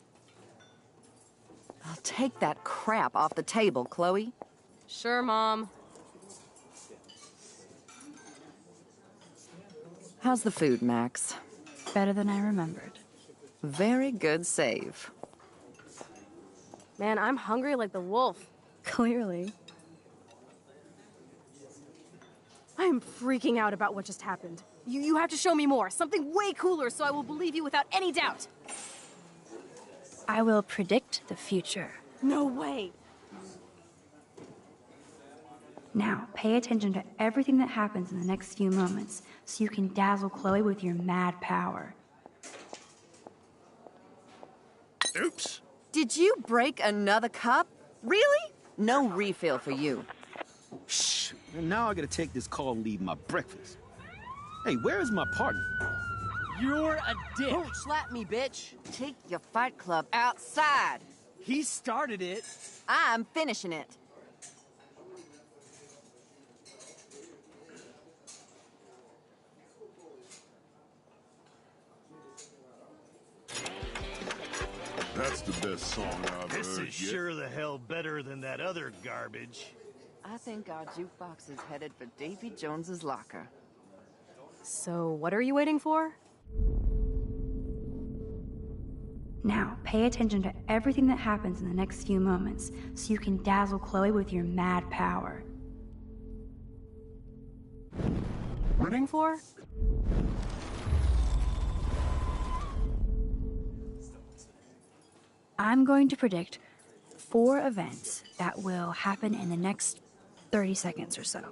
S8: I'll take that crap off the table, Chloe.
S4: Sure, Mom.
S8: How's the food, Max?
S2: Better than I remembered.
S8: Very good save.
S4: Man, I'm hungry like the wolf.
S2: Clearly.
S4: I'm freaking out about what just happened. You have to show me more. Something way cooler so I will believe you without any doubt.
S2: I will predict the future.
S4: No way.
S2: Now, pay attention to everything that happens in the next few moments so you can dazzle Chloe with your mad power.
S11: Oops.
S8: Did you break another cup? Really? No refill for you.
S13: Shh. And now I gotta take this call and leave my breakfast. Hey, where is my partner?
S5: You're a dick.
S8: Don't slap me, bitch. Take your fight club outside.
S5: He started it.
S8: I'm finishing it.
S7: That's the best song I've
S11: This
S7: heard
S11: is
S7: yet.
S11: sure the hell better than that other garbage.
S8: I think our jukebox is headed for Davy Jones's locker.
S4: So, what are you waiting for?
S2: Now, pay attention to everything that happens in the next few moments so you can dazzle Chloe with your mad power.
S4: Rooting for?
S2: I'm going to predict 4 events that will happen in the next 30 seconds or so.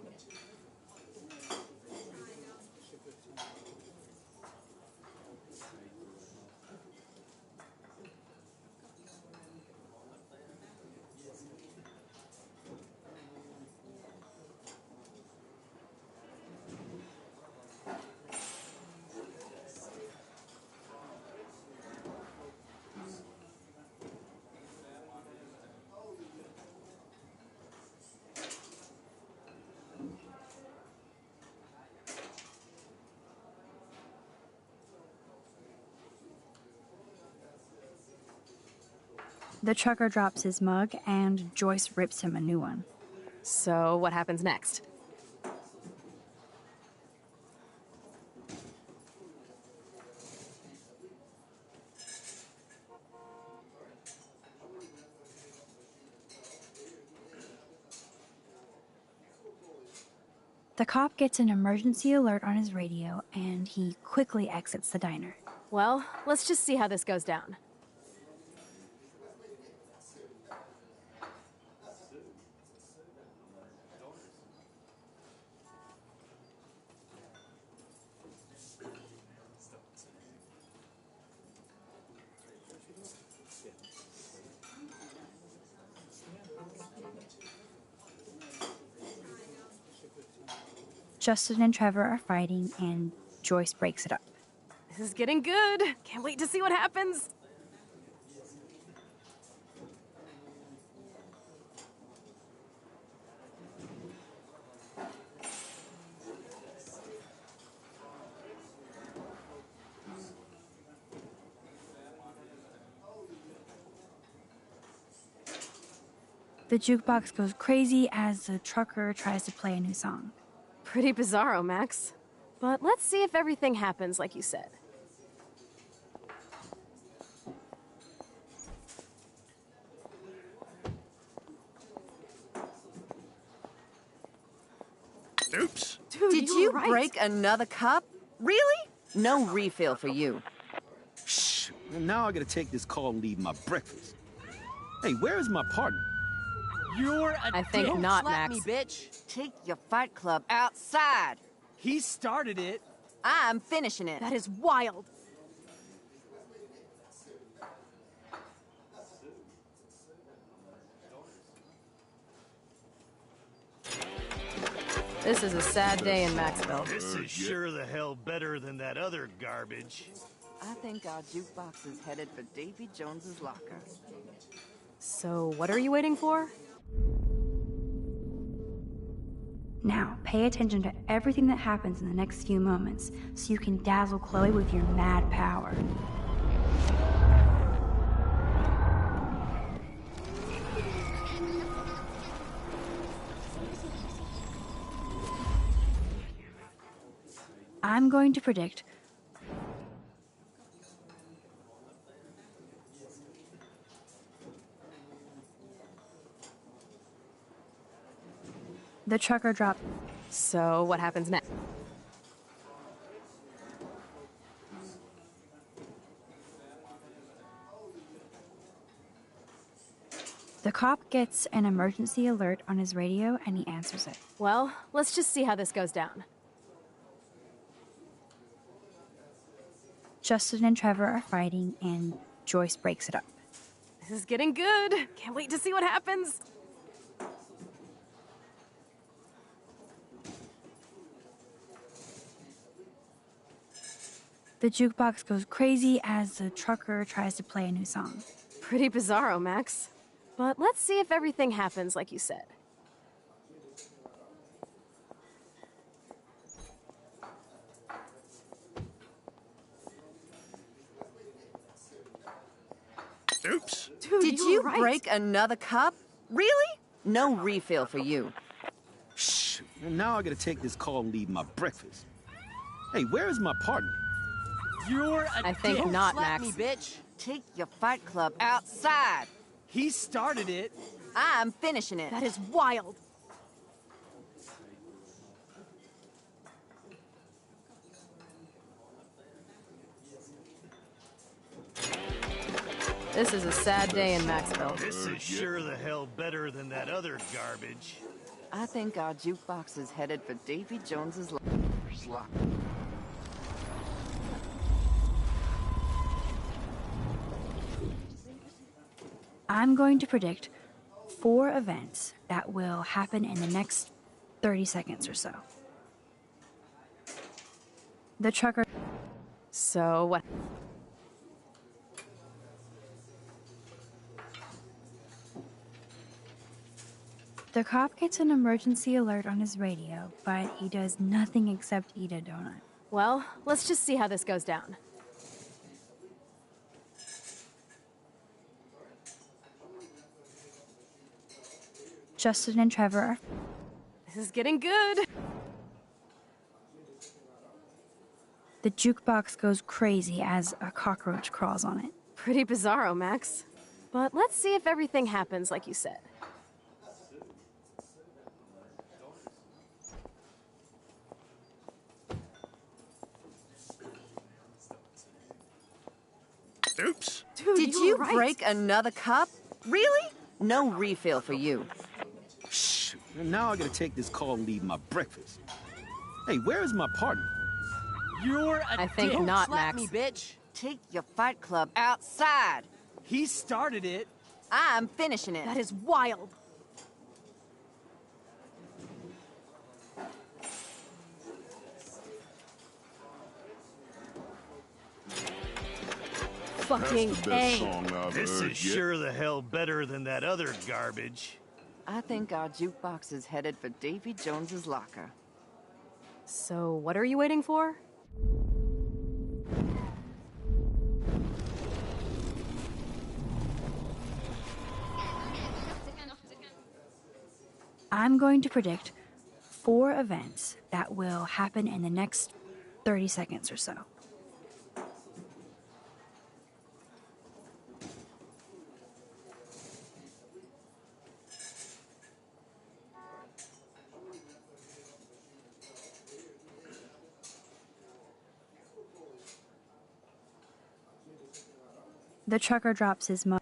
S2: The trucker drops his mug, and Joyce rips him a new one.
S4: So, what happens next?
S2: The cop gets an emergency alert on his radio, and he quickly exits the diner.
S4: Well, let's just see how this goes down.
S2: Justin and Trevor are fighting, and Joyce breaks it up.
S4: This is getting good. Can't wait to see what happens.
S2: The jukebox goes crazy as the trucker tries to play a new song.
S4: Pretty bizarro, Max. But let's see if everything happens like you said.
S13: Oops.
S4: Dude,
S8: Did
S4: you
S8: you
S4: were right.
S8: break another cup? Really? No refill for you.
S13: Shh. Now I gotta take this call and leave my breakfast. Hey, where is my partner?
S6: You're a
S4: I think
S6: dick.
S4: not,
S6: Slap
S4: Max.
S6: me, bitch.
S12: Take your fight club outside.
S6: He started it.
S12: I'm finishing it.
S4: That is wild. This is a sad day in Maxville.
S11: This is sure the hell better than that other garbage.
S8: I think our jukebox is headed for Davy Jones's locker.
S4: So, what are you waiting for?
S2: Now, pay attention to everything that happens in the next few moments so you can dazzle Chloe with your mad power. I'm going to predict the trucker dropped.
S4: So, what happens next?
S2: The cop gets an emergency alert on his radio and he answers it.
S4: Well, let's just see how this goes down.
S2: Justin and Trevor are fighting and Joyce breaks it up.
S4: This is getting good. Can't wait to see what happens.
S2: The jukebox goes crazy as the trucker tries to play a new song.
S4: Pretty bizarro, Max. But let's see if everything happens like you said.
S13: Oops.
S4: Dude,
S8: Did
S4: you
S8: you
S4: were right.
S8: break another cup? Really? No refill for you.
S13: Shh. Now I gotta take this call and leave my breakfast. Hey, where is my partner?
S6: You're a
S4: I think
S6: dick.
S4: not,
S6: Slap
S4: Max.
S6: me, bitch.
S12: Take your fight club outside.
S6: He started it.
S12: I'm finishing it.
S4: That is wild. This is a sad day in Maxville.
S11: This is sure the hell better than that other garbage.
S8: I think our jukebox is headed for Davy Jones's locker.
S2: I'm going to predict 4 events that will happen in the next 30 seconds or so. The trucker.
S4: So, what?
S2: The cop gets an emergency alert on his radio, but he does nothing except eat a donut.
S4: Well, let's just see how this goes down.
S2: Justin and Trevor are.
S4: This is getting good.
S2: The jukebox goes crazy as a cockroach crawls on it.
S4: Pretty bizarro, Max. But let's see if everything happens like you said.
S13: Oops.
S4: Dude,
S8: Did
S4: you
S8: you
S4: were right.
S8: break another cup? Really? No refill for you.
S13: Shh. Now I gotta take this call and leave my breakfast. Hey, where is my partner?
S6: You're a
S4: I think
S6: dick.
S4: not,
S6: Slap
S4: Max.
S6: me, bitch.
S12: Take your fight club outside.
S6: He started it.
S12: I'm finishing it.
S4: That is wild. Fucking
S7: That's the best
S4: A.
S7: song I've
S11: This
S7: heard
S11: is
S7: yet.
S11: sure the hell better than that other garbage.
S8: I think our jukebox is headed for Davy Jones's locker.
S4: So, what are you waiting for?
S2: I'm going to predict 4 events that will happen in the next 30 seconds or so. The trucker drops his mug.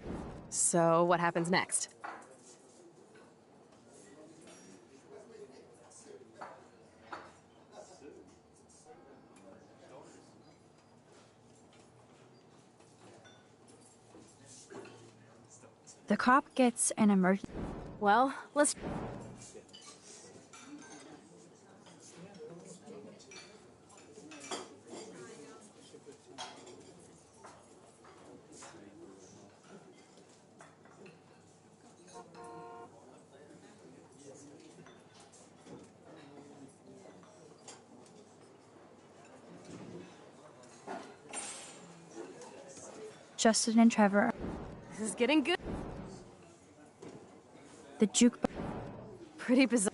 S4: So, what happens next?
S2: The cop gets an emergency.
S4: Well, let's.
S2: Justin and Trevor.
S4: This is getting good.
S2: The jukebox.
S4: Pretty bizarre.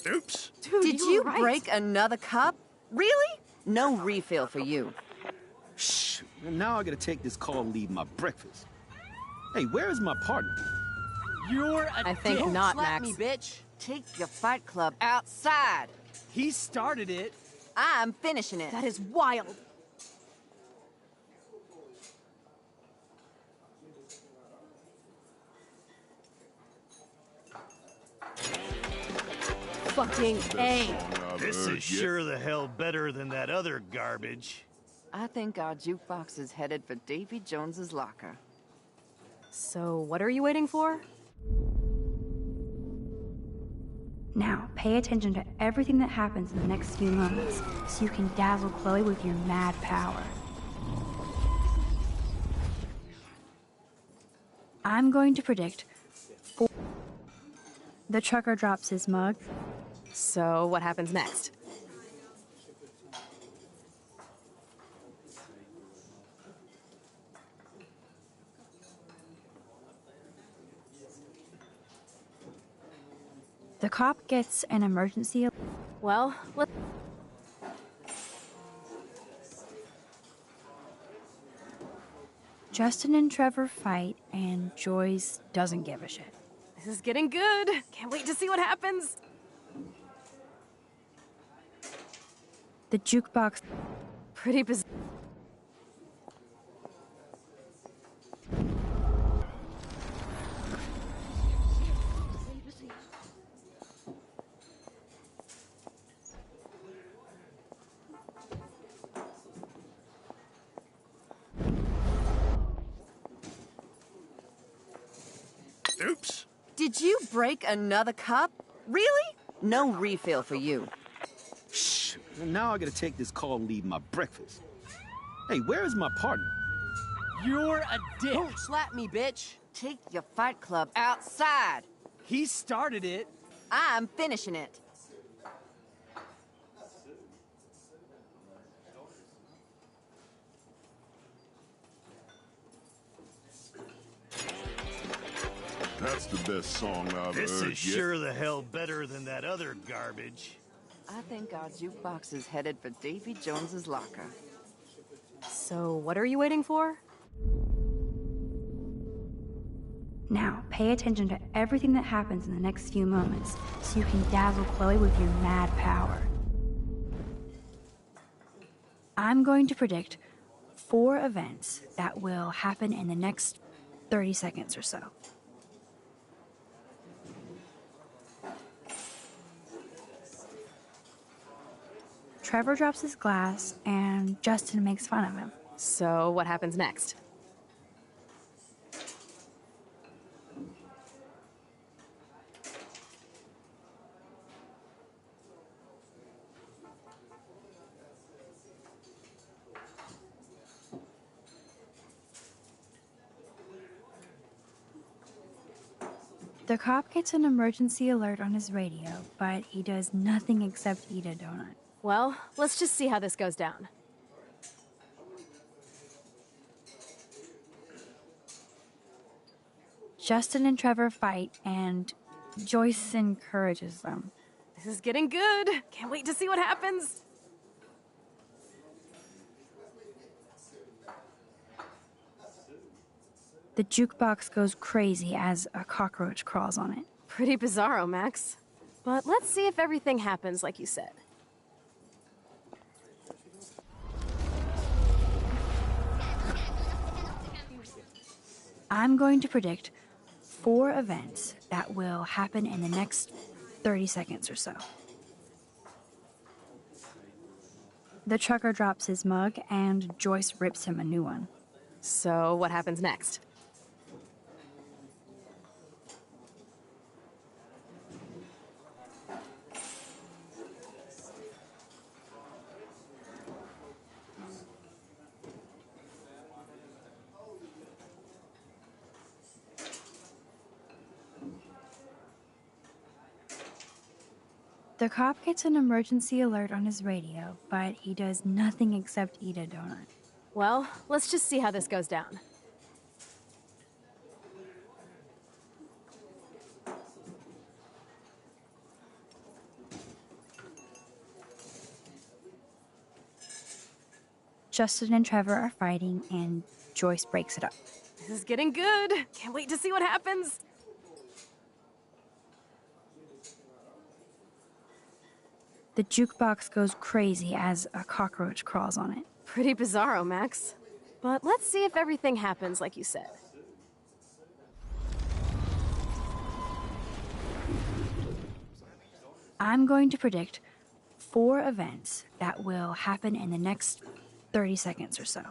S11: Oops.
S4: Dude,
S8: Did you
S4: were right.
S8: break another cup? Really? No refill for you.
S13: Shh. Now I gotta take this call and leave my breakfast. Hey, where is my partner?
S5: You're a
S4: I think
S5: dick.
S4: not,
S5: Slap
S4: Max.
S5: me, bitch.
S8: Take your fight club outside.
S5: He started it.
S8: I'm finishing it.
S4: That is wild. Fucking A.
S11: This is sure the hell better than that other garbage.
S8: I think our jukebox is headed for Davy Jones's locker.
S4: So, what are you waiting for?
S2: Now, pay attention to everything that happens in the next few moments so you can dazzle Chloe with your mad power. I'm going to predict 4. The trucker drops his mug.
S4: So, what happens next?
S2: The cop gets an emergency.
S4: Well, let's.
S2: Justin and Trevor fight, and Joyce doesn't give a shit.
S4: This is getting good. Can't wait to see what happens.
S2: The jukebox.
S4: Pretty bizarre.
S11: Oops.
S8: Did you break another cup? Really? No refill for you.
S13: Shh. Now I gotta take this call and leave my breakfast. Hey, where is my partner?
S5: You're a dick. Don't slap me, bitch.
S8: Take your fight club outside.
S5: He started it.
S8: I'm finishing it.
S7: That's the best song I've
S11: This
S7: heard
S11: is
S7: yet.
S11: sure the hell better than that other garbage.
S8: I think our jukebox is headed for Davy Jones's locker.
S4: So, what are you waiting for?
S2: Now, pay attention to everything that happens in the next few moments so you can dazzle Chloe with your mad power. I'm going to predict 4 events that will happen in the next 30 seconds or so. Trevor drops his glass, and Justin makes fun of him.
S4: So, what happens next?
S2: The cop gets an emergency alert on his radio, but he does nothing except eat a donut.
S4: Well, let's just see how this goes down.
S2: Justin and Trevor fight, and Joyce encourages them.
S4: This is getting good. Can't wait to see what happens.
S2: The jukebox goes crazy as a cockroach crawls on it.
S4: Pretty bizarro, Max. But let's see if everything happens like you said.
S2: I'm going to predict 4 events that will happen in the next 30 seconds or so. The trucker drops his mug, and Joyce rips him a new one.
S4: So, what happens next?
S2: The cop gets an emergency alert on his radio, but he does nothing except eat a donut.
S4: Well, let's just see how this goes down.
S2: Justin and Trevor are fighting, and Joyce breaks it up.
S4: This is getting good. Can't wait to see what happens.
S2: The jukebox goes crazy as a cockroach crawls on it.
S4: Pretty bizarro, Max. But let's see if everything happens like you said.
S2: I'm going to predict 4 events that will happen in the next 30 seconds or so.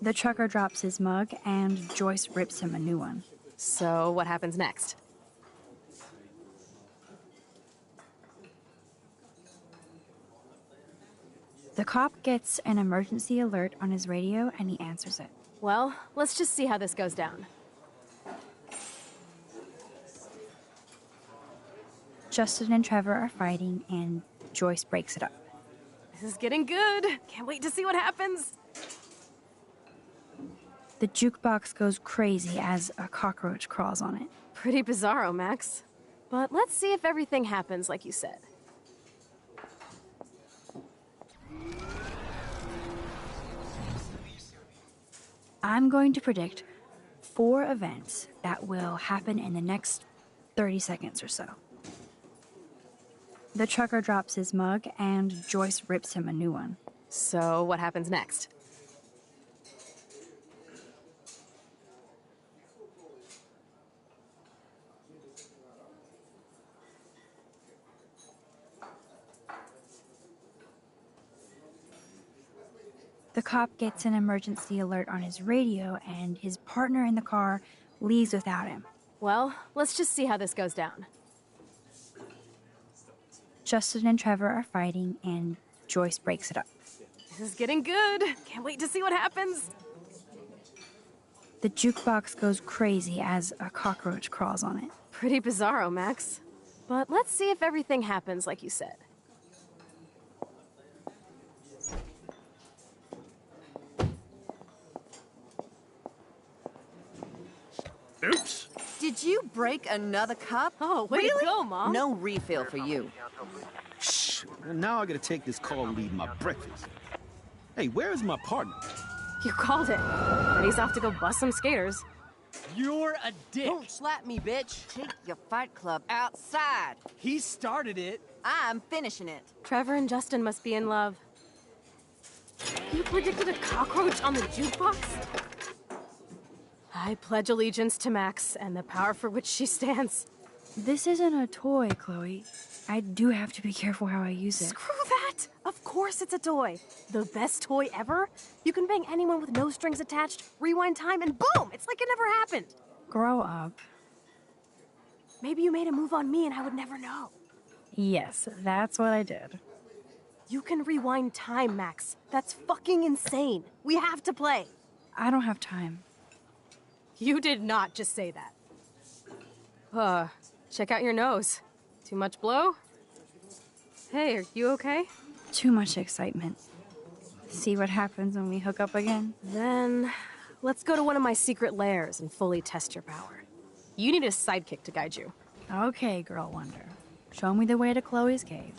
S2: The trucker drops his mug, and Joyce rips him a new one.
S4: So, what happens next?
S2: The cop gets an emergency alert on his radio, and he answers it.
S4: Well, let's just see how this goes down.
S2: Justin and Trevor are fighting, and Joyce breaks it up.
S4: This is getting good. Can't wait to see what happens.
S2: The jukebox goes crazy as a cockroach crawls on it.
S4: Pretty bizarro, Max. But let's see if everything happens like you said.
S2: I'm going to predict 4 events that will happen in the next 30 seconds or so. The trucker drops his mug, and Joyce rips him a new one.
S4: So, what happens next?
S2: The cop gets an emergency alert on his radio, and his partner in the car leaves without him.
S4: Well, let's just see how this goes down.
S2: Justin and Trevor are fighting, and Joyce breaks it up.
S4: This is getting good. Can't wait to see what happens.
S2: The jukebox goes crazy as a cockroach crawls on it.
S4: Pretty bizarro, Max. But let's see if everything happens like you said.
S11: Oops!
S8: Did you break another cup?
S4: Oh, way to go, Mom.
S8: No refill for you.
S13: Shh. Now I gotta take this call and leave my breakfast. Hey, where is my partner?
S4: You called it. And he's off to go bust some skaters.
S5: You're a dick.
S8: Don't slap me, bitch. Take your fight club outside.
S5: He started it.
S8: I'm finishing it.
S4: Trevor and Justin must be in love. You predicted a cockroach on the jukebox? I pledge allegiance to Max and the power for which she stands.
S2: This isn't a toy, Chloe. I do have to be careful how I use it.
S4: Screw that! Of course it's a toy. The best toy ever. You can bang anyone with no strings attached, rewind time, and boom! It's like it never happened.
S2: Grow up.
S4: Maybe you made a move on me and I would never know.
S2: Yes, that's what I did.
S4: You can rewind time, Max. That's fucking insane. We have to play.
S2: I don't have time.
S4: You did not just say that. Check out your nose. Too much blow? Hey, are you okay?
S2: Too much excitement. See what happens when we hook up again?
S4: Then, let's go to one of my secret lairs and fully test your power. You need a sidekick to guide you.
S2: Okay, Girl Wonder. Show me the way to Chloe's cave.